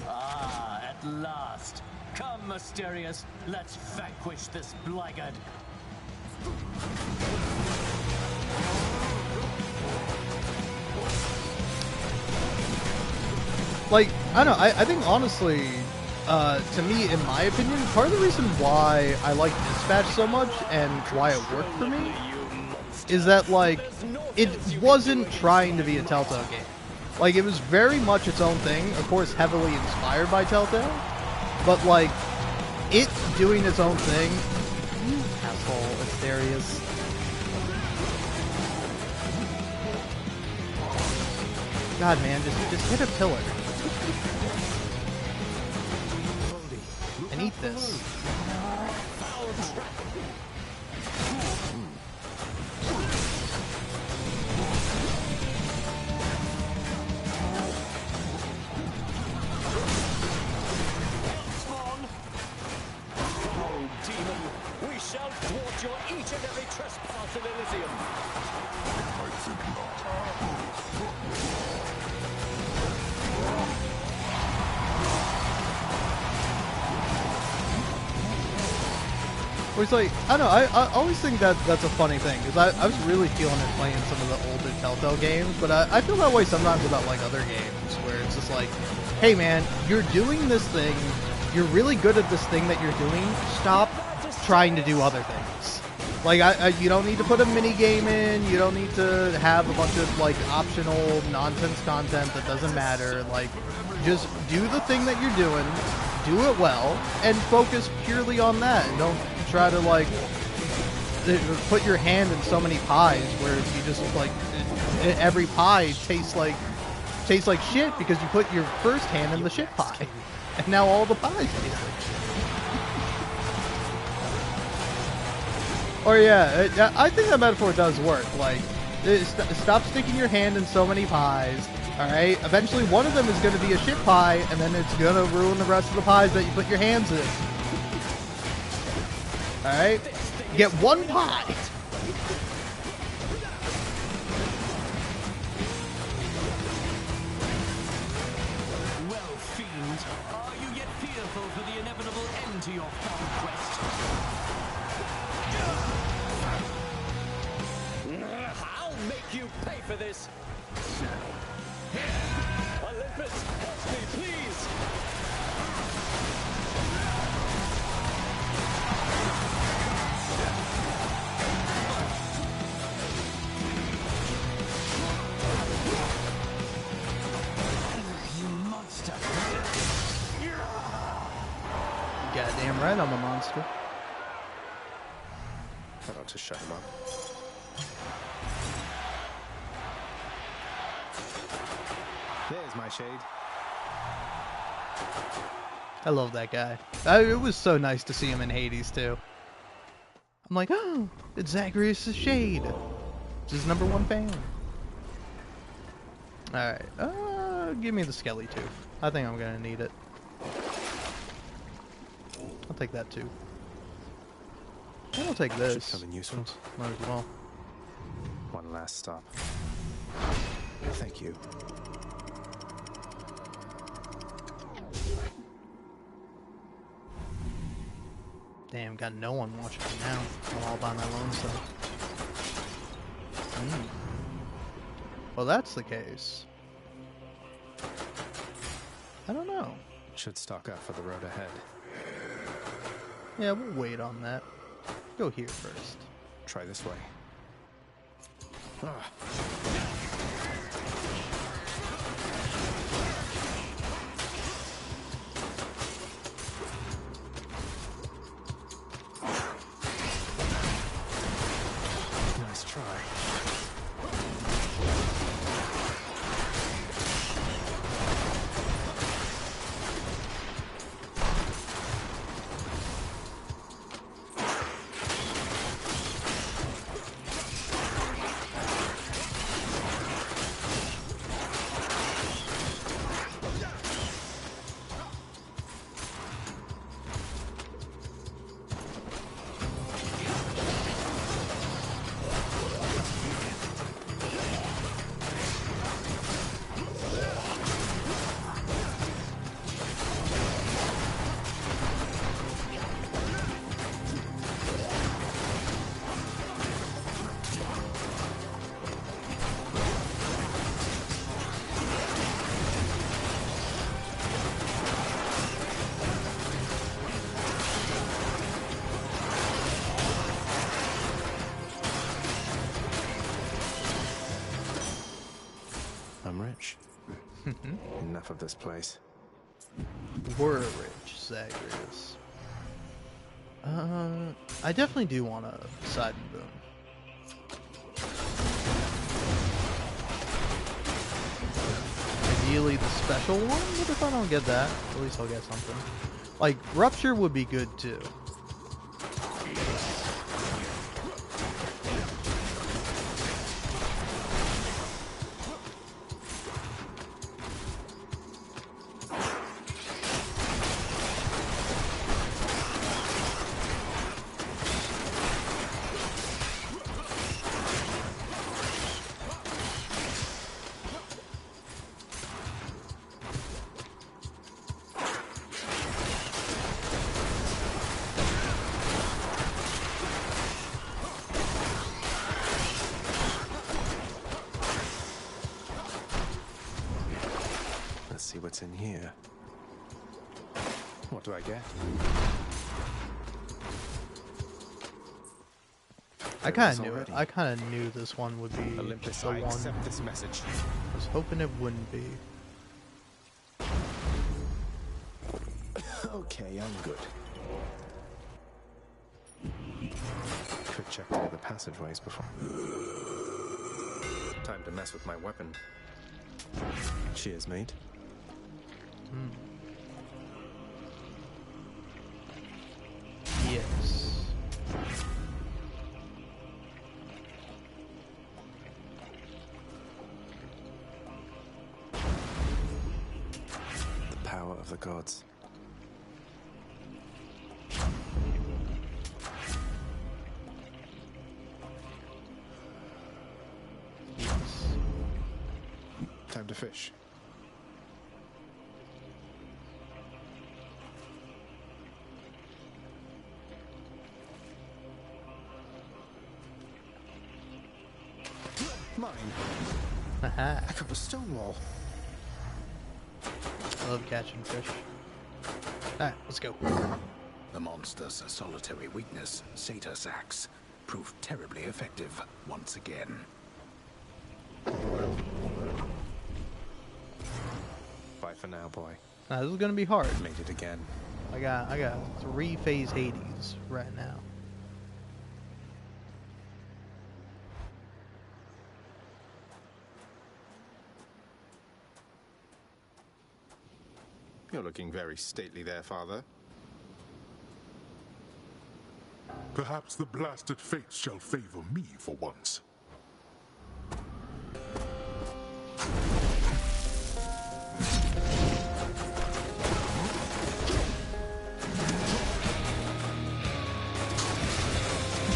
Ah, at last. Come, Mysterious. Let's vanquish this blackguard. Like, I don't know, I think honestly, to me, in my opinion, part of the reason why I like Dispatch so much and why it worked for me is that, like, it wasn't trying to be a Telltale game. Like, it was very much its own thing, of course heavily inspired by Telltale, but, like, it doing its own thing, you asshole, Asterius. God, man, just hit a pillar. And eat this. We shall thwart your each and every trespass in Elysium. I think not. Where it's like, I don't know, I always think that that's a funny thing, because I was really feeling it playing some of the older Telltale games, but I feel that way sometimes about like other games, where it's just like, hey man, you're doing this thing, you're really good at this thing that you're doing, stop trying to do other things. Like, you don't need to put a mini game in, you don't need to have a bunch of like optional nonsense content that doesn't matter, like, just do the thing that you're doing, do it well, and focus purely on that, and don't try to like put your hand in so many pies where you just like every pie tastes like shit because you put your first hand in the shit pie, and now all the pies taste like shit. Or yeah, I think that metaphor does work. Like, stop sticking your hand in so many pies. All right, eventually one of them is going to be a shit pie, and then it's going to ruin the rest of the pies that you put your hands in. Alright? Get one pie! Well, fiend, are you yet fearful for the inevitable end to your conquest? I'll make you pay for this. Olympus, help me, please. Goddamn right, I'm a monster. I ought to shut him up. There's my shade. I love that guy. It was so nice to see him in Hades, too. I'm like, oh, it's Zagreus' Shade. It's his #1 fan. Alright, give me the Skelly Tooth. I think I'm gonna need it. I'll take that too. And I'll take this. Should come in useful. Might as well. One last stop. Thank you. Damn, got no one watching me now. I'm all by my lonesome. Well, that's the case. I don't know. Should stock up for the road ahead. Yeah, we'll wait on that. Go here first. Try this way. Ah. Nice try. I'm rich. Enough of this place. We're rich, Zagreus. I definitely do want a Poseidon boon. ideally the special one, but if I don't get that, at least I'll get something. Like, Rupture would be good too. See what's in here. What do I get? I kind of knew it. I kind of knew this one would be Olympus, the I one. accept this message. I was hoping it wouldn't be. Okay, I'm good. Could check the other passageways before. Time to mess with my weapon. Cheers, mate. Yes. The power of the gods. Yes. Time to fish. Mine. Haha. I got a stone wall. I love catching fish. Alright, let's go. The monster's solitary weakness, Satyr Sax, proved terribly effective once again. Bye for now, boy. Nah, this is gonna be hard. Made it again. I got 3 phase Hades right now. You're looking very stately there, Father. Perhaps the blasted fates shall favor me for once.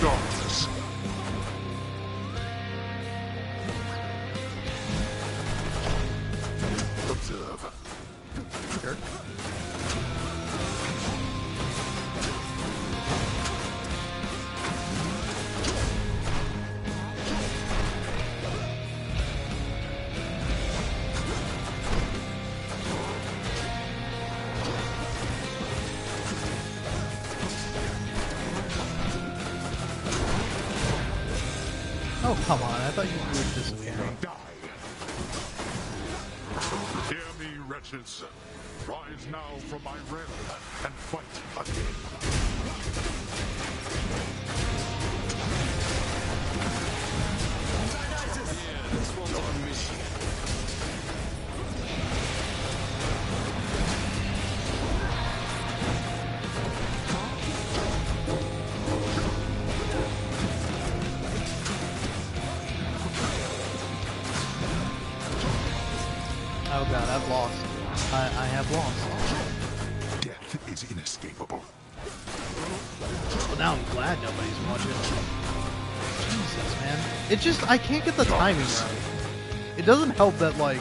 Darkness. Observe. Sure. Oh, come on. I thought you would disappear. Hear me, wretches. Rise now from my realm and fight again. Oh god, I've lost. I have lost. Death is inescapable. Well, now I'm glad nobody's watching. Jesus, man. It just, I can't get the timing right. It doesn't help that, like,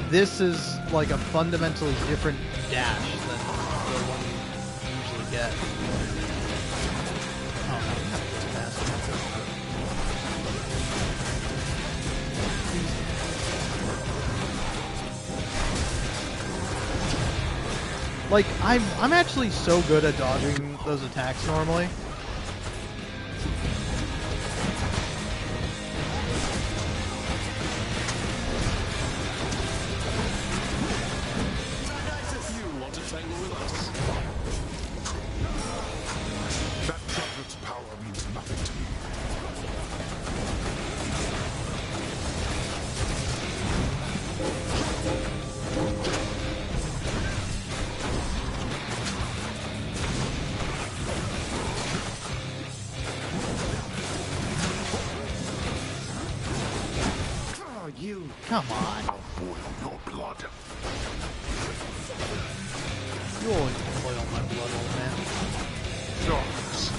this is, like, a fundamentally different dash than the one you usually get. Oh, no, I gotta get faster. Like, I'm actually so good at dodging those attacks normally. You want to tangle with us? That trumpet's power means nothing to me. you. Come on. I'll boil your blood. You always boil my blood, old man. Darkness.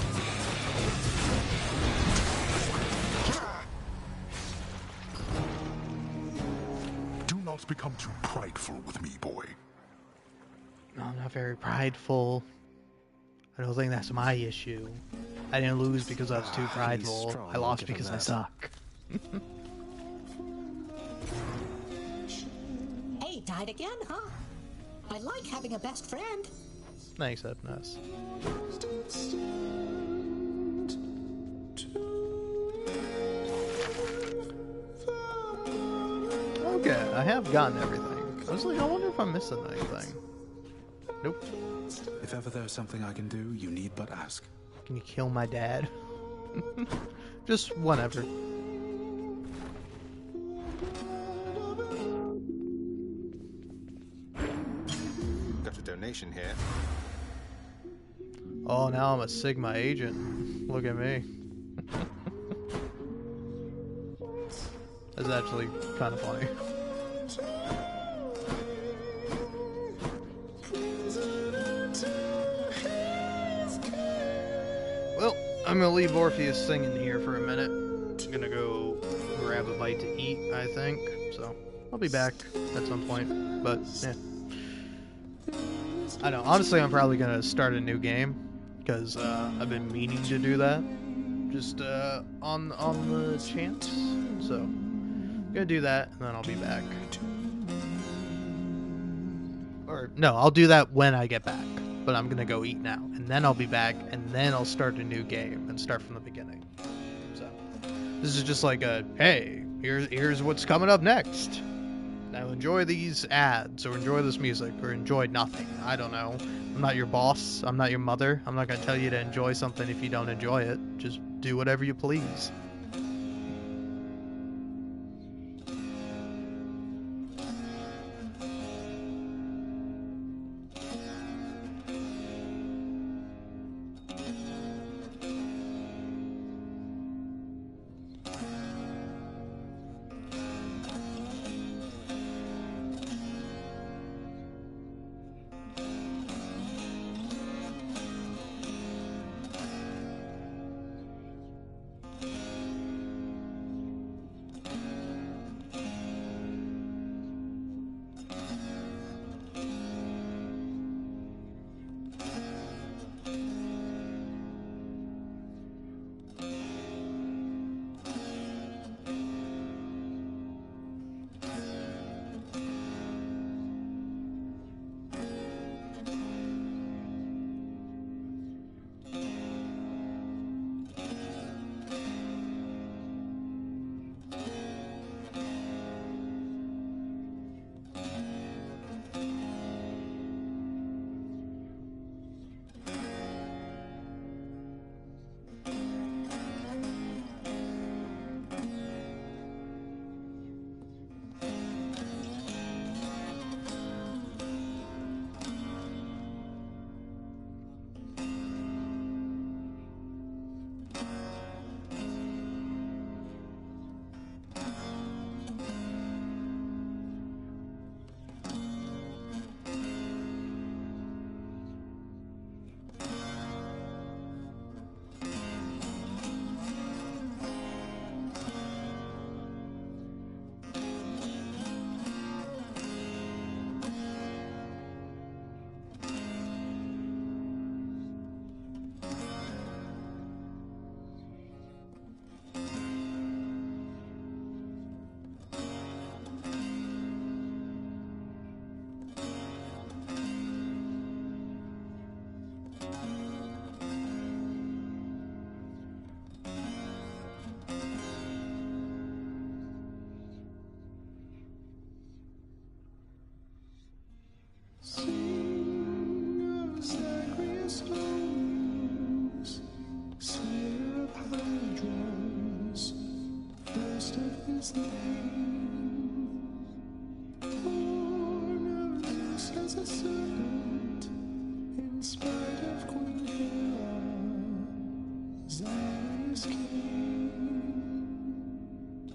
Do not become too prideful with me, boy. No, I'm not very prideful. I don't think that's my issue. I didn't lose because I was too prideful. strong, I lost given because I that. suck. Hey, died again, huh? I like having a best friend. Thanks, Edness. Okay, I have gotten everything. I was like, I wonder if I'm missing anything. Nope. If ever there's something I can do, you need but ask. Can you kill my dad? Just whenever. Got a donation here. Oh, now I'm a Sigma agent. Look at me. That's actually kind of funny. Well, I'm gonna leave Orpheus singing here for a minute. I'm gonna go grab a bite to eat, I think. So, I'll be back at some point. But, yeah. I know, honestly, I'm probably gonna start a new game. Because I've been meaning to do that. Just on the chance. So, I'm gonna do that, and then I'll be back. Or, no, I'll do that when I get back. But I'm gonna go eat now, and then I'll be back, and then I'll start a new game and start from the beginning. So this is just like a hey, here's what's coming up next. Now enjoy these ads, or enjoy this music, or enjoy nothing. I don't know. I'm not your boss. I'm not your mother. I'm not gonna tell you to enjoy something if you don't enjoy it. Just do whatever you please.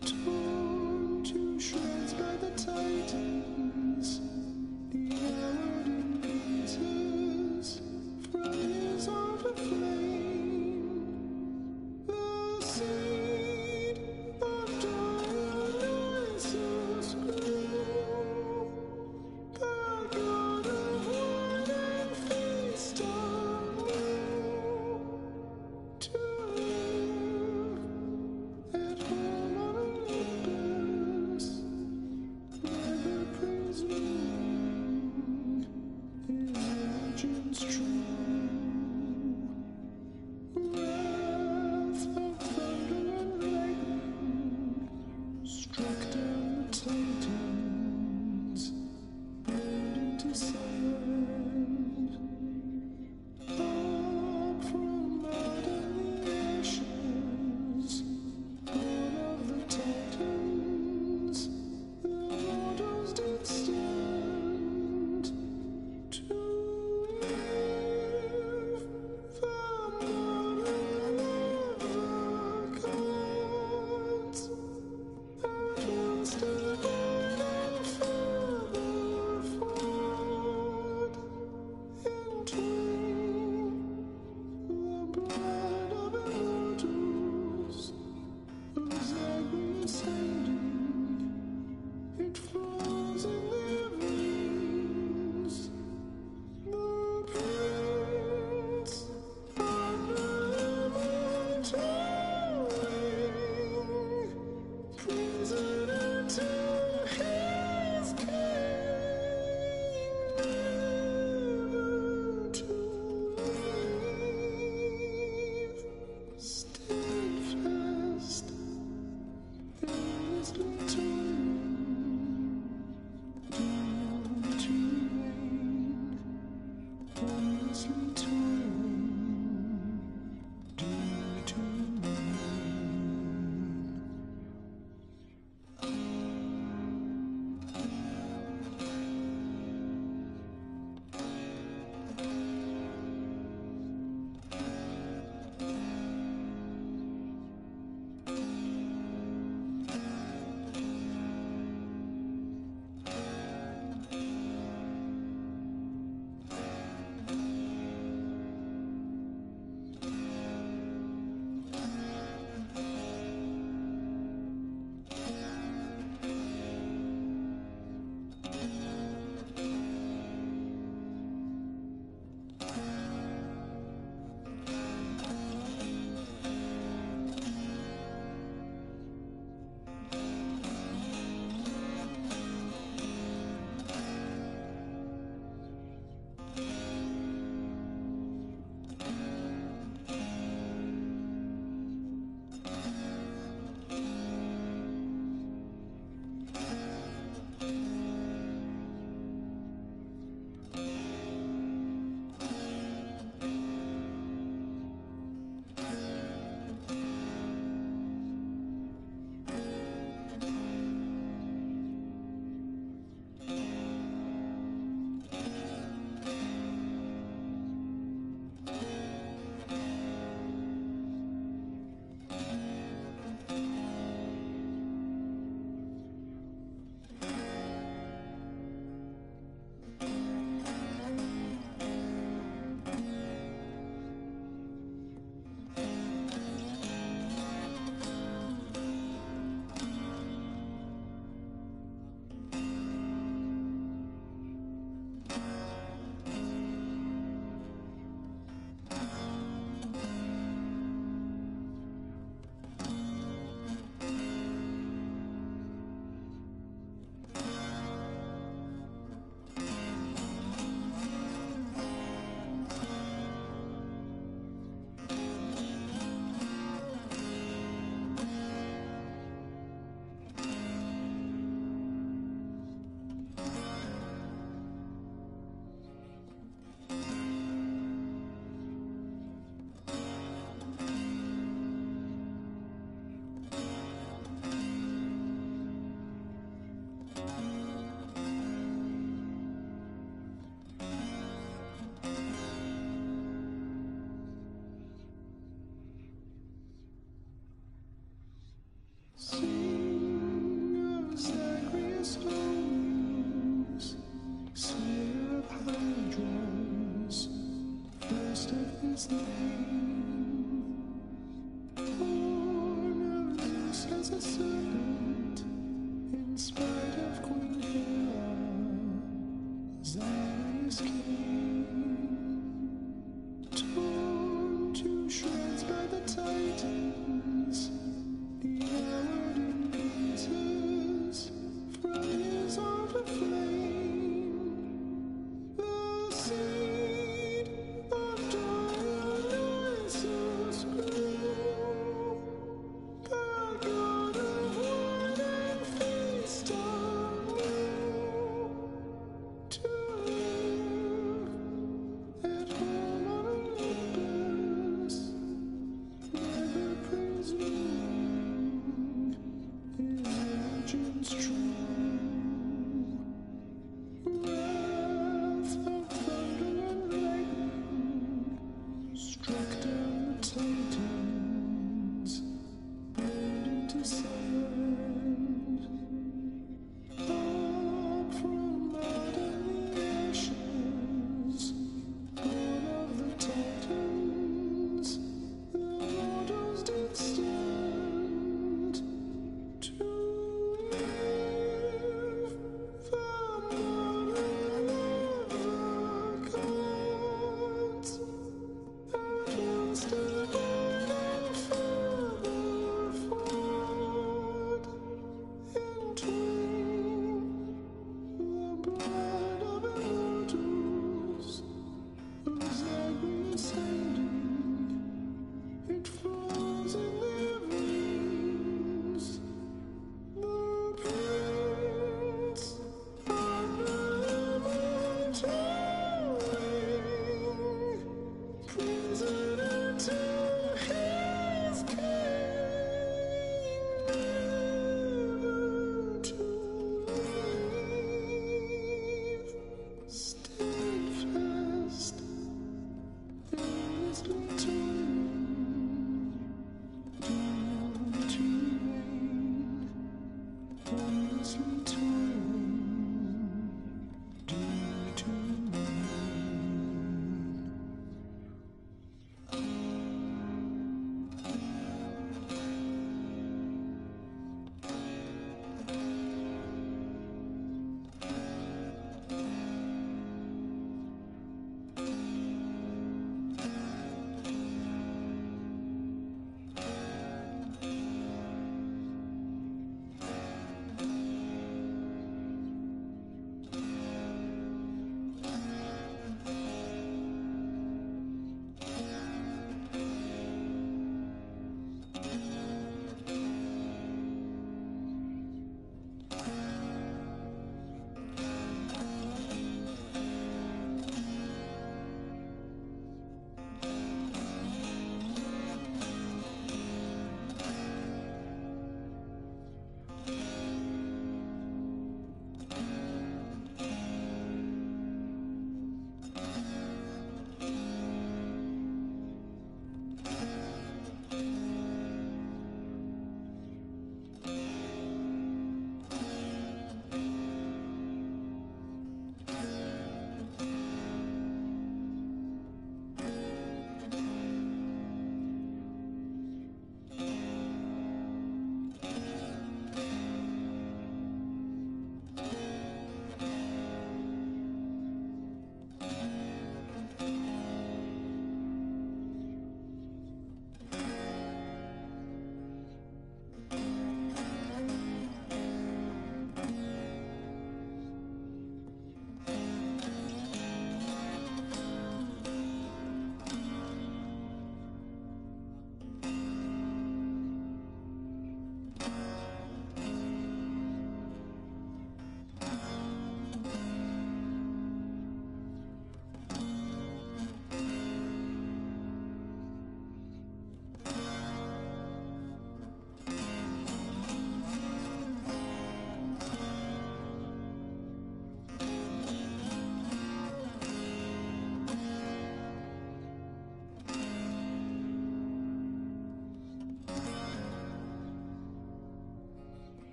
Torn to shreds. by the Titans, devoured in pieces from his heart of flame. The seed of Dionysus grew. The god of wine and feast anew to live at home on Olympus, where the praise moon is legends true. Wrath of thunder and lightning struck down the Titans, burned into sand. Up from out of the ashes, born of the Titans, the mortals did stand to live the morning of the gods, at once divine and feather flawed, entwine the blood of immortals, whose agonious ending, it flows in their veins. The Prince unrelenting, prisoner to his king, never to leave. Steadfast, fearlessly toiling, doomed to reign. Fearlessly toiling, doomed to remain. his name. Born of Zeus as a serpent, in spite of Queen Hera, Zarius came. Torn to shreds by the Titans, devoured in pieces from his art of flame. The seed of Dionysus grew. The god of wine and feast anew to live at home on Olympus, never presuming his virgins true. Wrath of thunder and lightning struck down the Titans, burned into sand. Up from mud and the ashes, born of the Titans, the mortals did stand to live the mother of the gods, at once divine and father flawed, entwine the blood of immortals, whose Zagreus ending, it flows in their veins. The prince under the mountain ring, prisoner to his king, never to leave. Steadfast, endlessly toiling, doomed to reign. Endlessly toiling, doomed to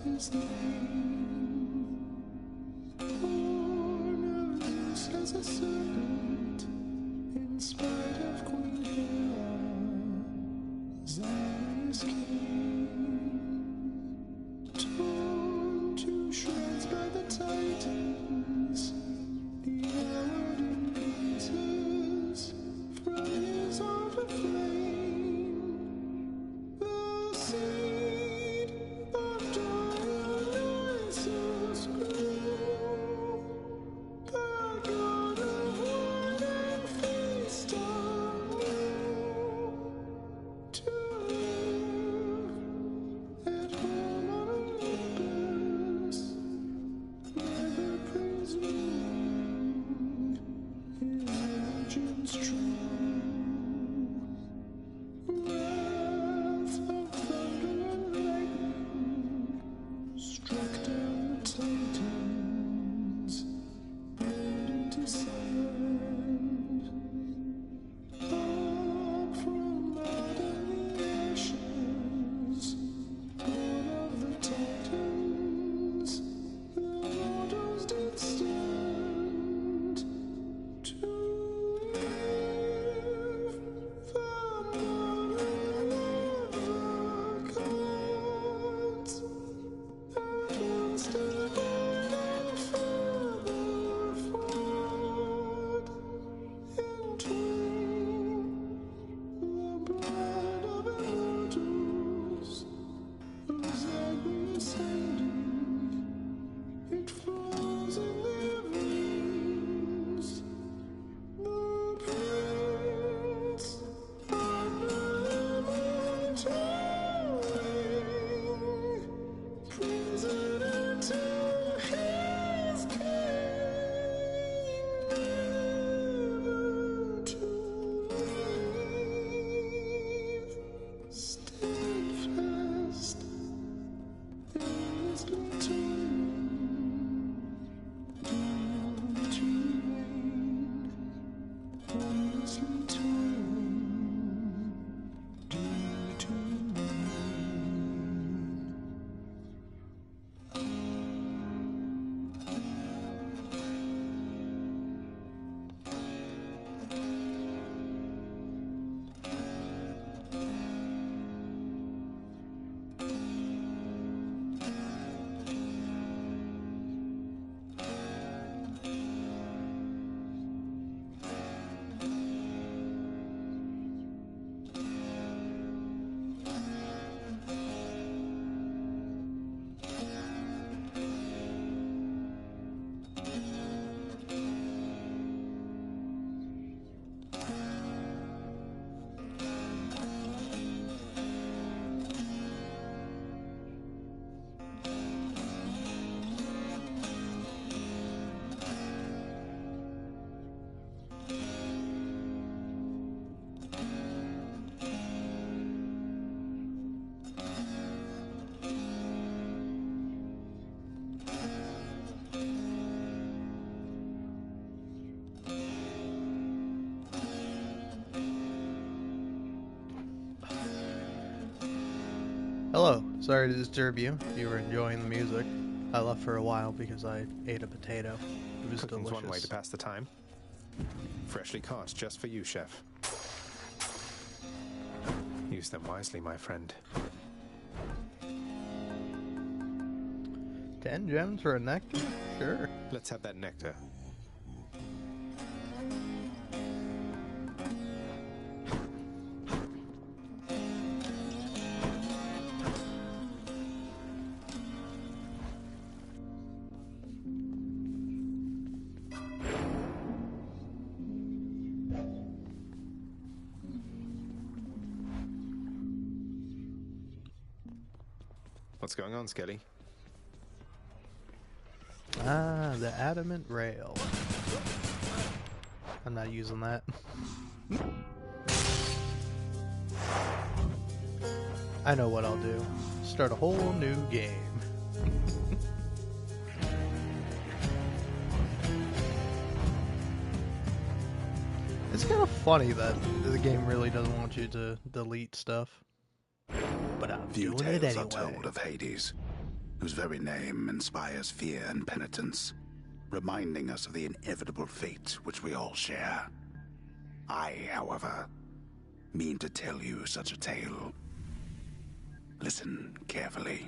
his name. Born of Zeus as a servant, in spite of Queen Hera, Zagreus king. Torn to shreds by the Titans, devoured in pieces from his altar flame. The seed of Dionysus grew. The god of wine and feast anew. To live at home on Olympus, never presuming his virgins true. Wrath of thunder and lightning struck down the Titans, burned into sand. Up from mud and the ashes, born of the Titans, the mortals did stand. To live the mother of the gods, at once divine and father flawed, entwine the blood of immortals, of Zagreus ending, it flows in their veins. The prince of the immortal ring, prisoner to his king, never to leave. Steadfast in his toiling, doomed to reign. Honestly toiling, doomed to Hello, sorry to disturb you. If you were enjoying the music, I left for a while because I ate a potato. It was Cooking's delicious. one way to pass the time. Freshly caught just for you, chef. Use them wisely, my friend. 10 gems for a nectar? Sure. Let's have that nectar. What's going on, Skelly? Ah, the adamant rail. I'm not using that. I know what I'll do. Start a whole new game. It's kind of funny that the game really doesn't want you to delete stuff. But I'm Few doing it tales anyway. are told of Hades, whose very name inspires fear and penitence, reminding us of the inevitable fate which we all share. I, however, mean to tell you such a tale. Listen carefully.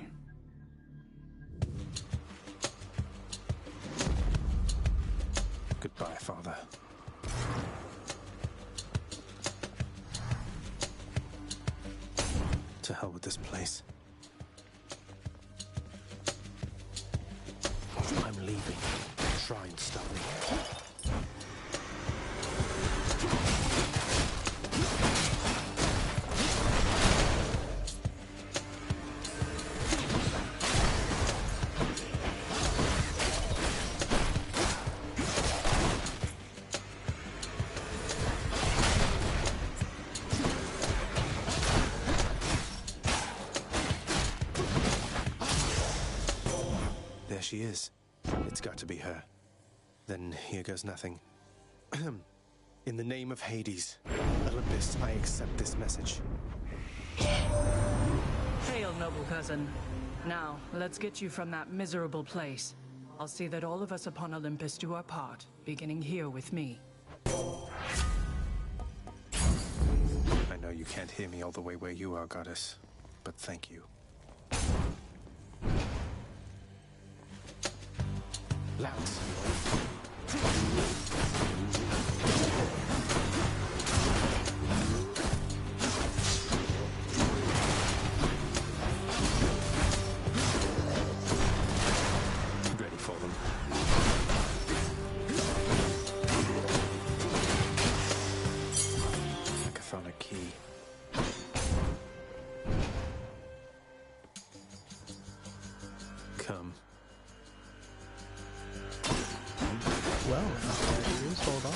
Goodbye, Father. To hell with this place. I'm leaving. Try and stop me. There she is. It's got to be her. Then here goes nothing. In the name of Hades, Olympus, I accept this message. Hail, noble cousin. Now, let's get you from that miserable place. I'll see that all of us upon Olympus do our part, beginning here with me. I know you can't hear me all the way where you are, Goddess, but thank you. Lance. Ready for them. Mechathonic key. Come. Well, there he is. Hold on.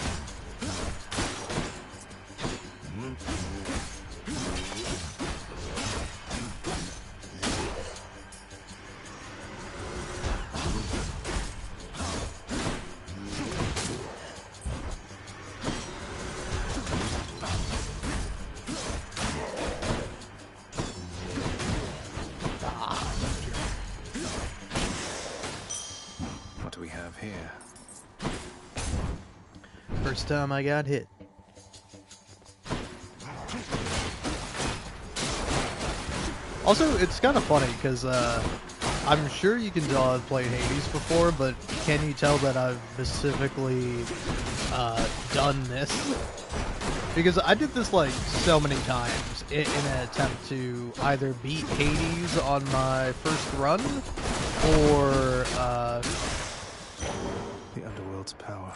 What do we have here? First time I got hit. Also, it's kind of funny because I'm sure you can tell I've played Hades before, but can you tell that I've specifically done this? Because I did this like so many times in an attempt to either beat Hades on my first run or The underworld's power.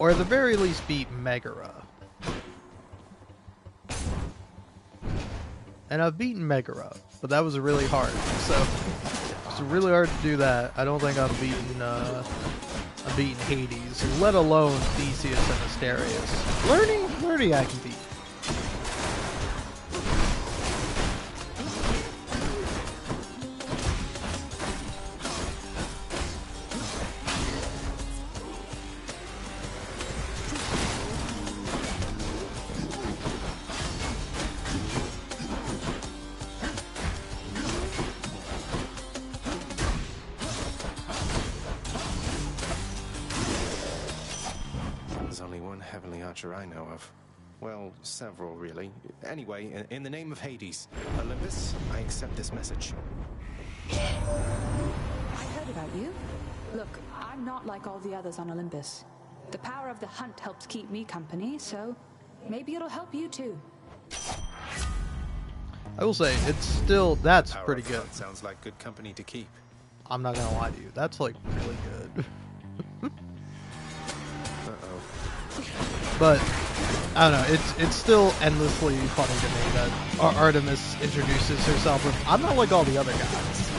or at the very least beat Megara. And I've beaten Megara, but that was really hard. So it's really hard to do that. I don't think I've beaten Hades, let alone Theseus and Asterius. Learning I can beat. There's only one heavenly archer I know of. Well, several, really. Anyway, in the name of Hades, Olympus, I accept this message. I heard about you. Look, I'm not like all the others on Olympus. The power of the hunt helps keep me company, so maybe it'll help you too. I will say, it's still, that's Power pretty of good. thought sounds like good company to keep. I'm not gonna lie to you, that's like really good. Uh-oh. But I don't know, it's still endlessly funny to me that Artemis introduces herself with, I'm not like all the other guys.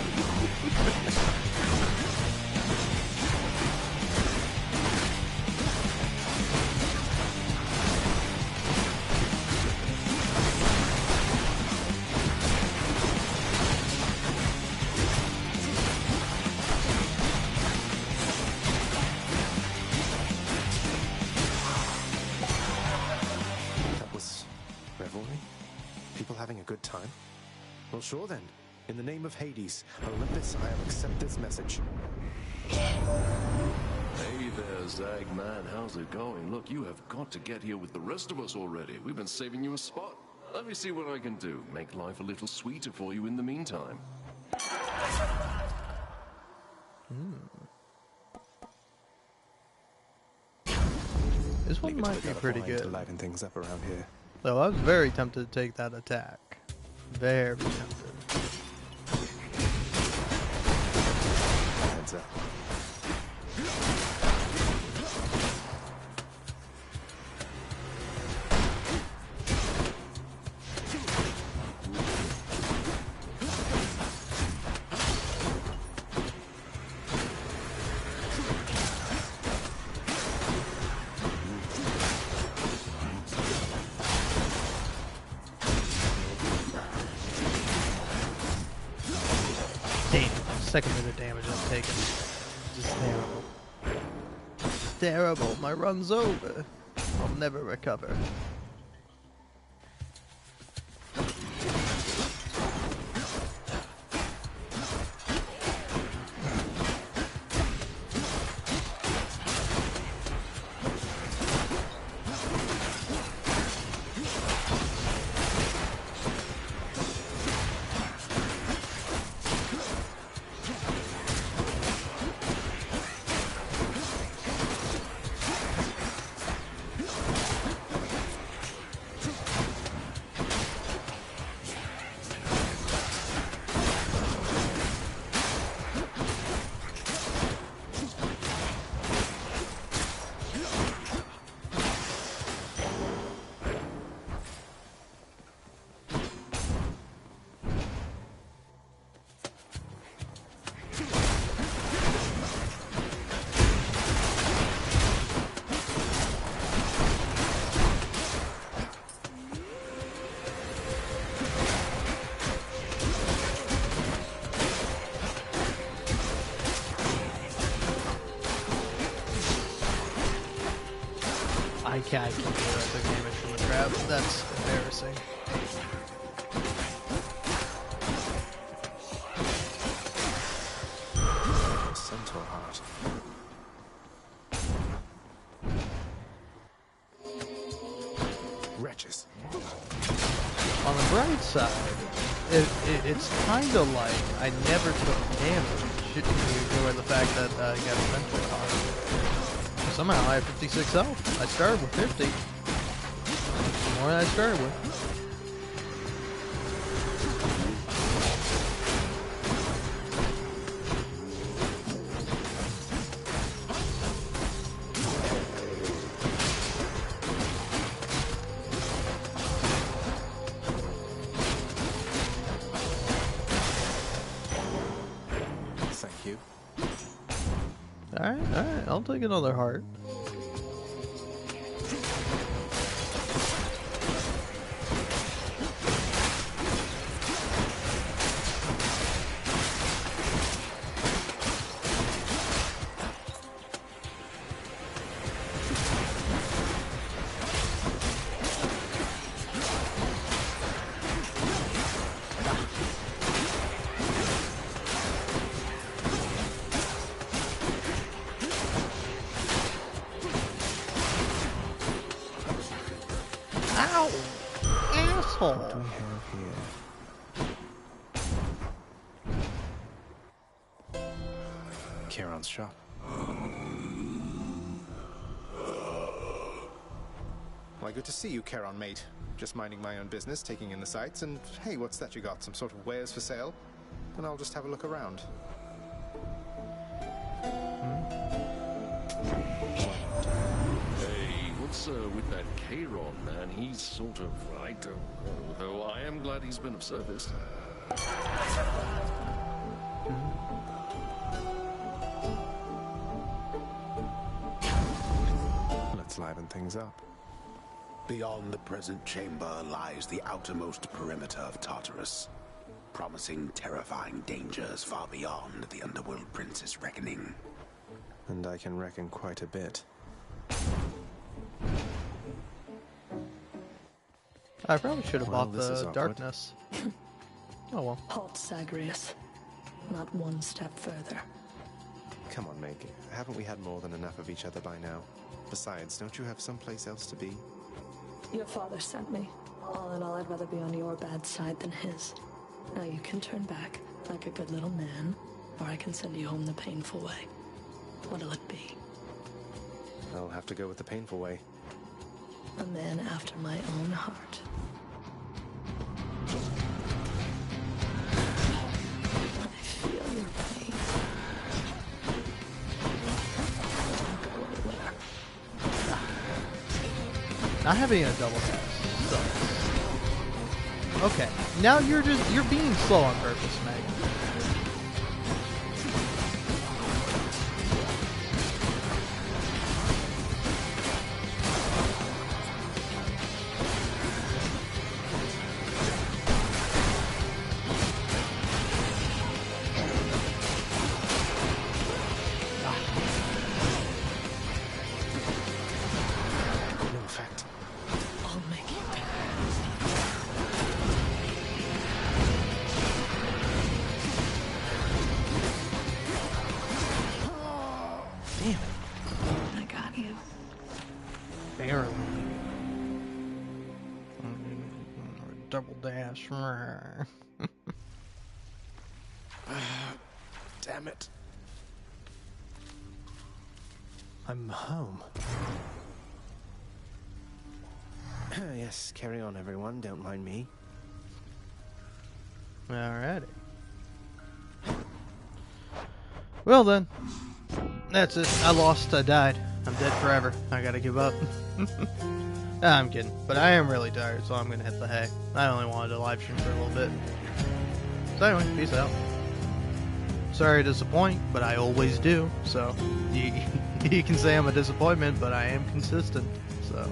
That was revelry? People having a good time? Well, sure then. In the name of Hades, Olympus, I accept this message. Hey there, Zagman. How's it going? Look, you have got to get here with the rest of us already. We've been saving you a spot. Let me see what I can do. Make life a little sweeter for you in the meantime. This one might be pretty To good. liven things up around here. Though I was very tempted to take that attack. Very tempted. Heads up. Damn, second minute damage I'm taking. Just terrible. Terrible, my run's over. I'll never recover. I can't keep the damage from the trap. That's embarrassing. Centaur heart. Wretches. On the bright side, it's kind of like I never took damage. Ignore the fact that I got a Centaur heart. Somehow I have 56 health. I started with 50. More than I started with. Thank you. Alright, I'll take another heart. Ow! Asshole! What do we have here? Charon's shop. Why, good to see you, Charon, mate. Just minding my own business, taking in the sights, and hey, what's that you got? Some sort of wares for sale? Then I'll just have a look around. Hey, what's with that Charon, man? He's sort of, I don't know, though I am glad he's been of service. Let's liven things up. Beyond the present chamber lies the outermost perimeter of Tartarus, promising terrifying dangers far beyond the Underworld Prince's reckoning. And I can reckon quite a bit. I probably should have Well, bought this is the awkward. darkness. Oh well. Halt, Zagreus. Not one step further. Come on, Meg. Haven't we had more than enough of each other by now? Besides, don't you have someplace else to be? Your father sent me. All in all, I'd rather be on your bad side than his. Now you can turn back, like a good little man, or I can send you home the painful way. What'll it be? I'll have to go with the painful way. A man after my own heart. I feel your pain. Don't go anywhere. Not having a double tap sucks. Okay, now you're being slow on purpose, Meg. No effect. I'll make you pay. Damn it. I got you. Barely. Double dash. Damn it. I'm home. Yes, carry on, everyone. Don't mind me. Alrighty. Well then. That's it. I lost. I died. I'm dead forever. I gotta give up. Nah, I'm kidding. But I am really tired, so I'm gonna hit the hay. I only wanted to live stream for a little bit. So anyway, peace out. Sorry to disappoint, but I always do. So, you can say I'm a disappointment, but I am consistent. So...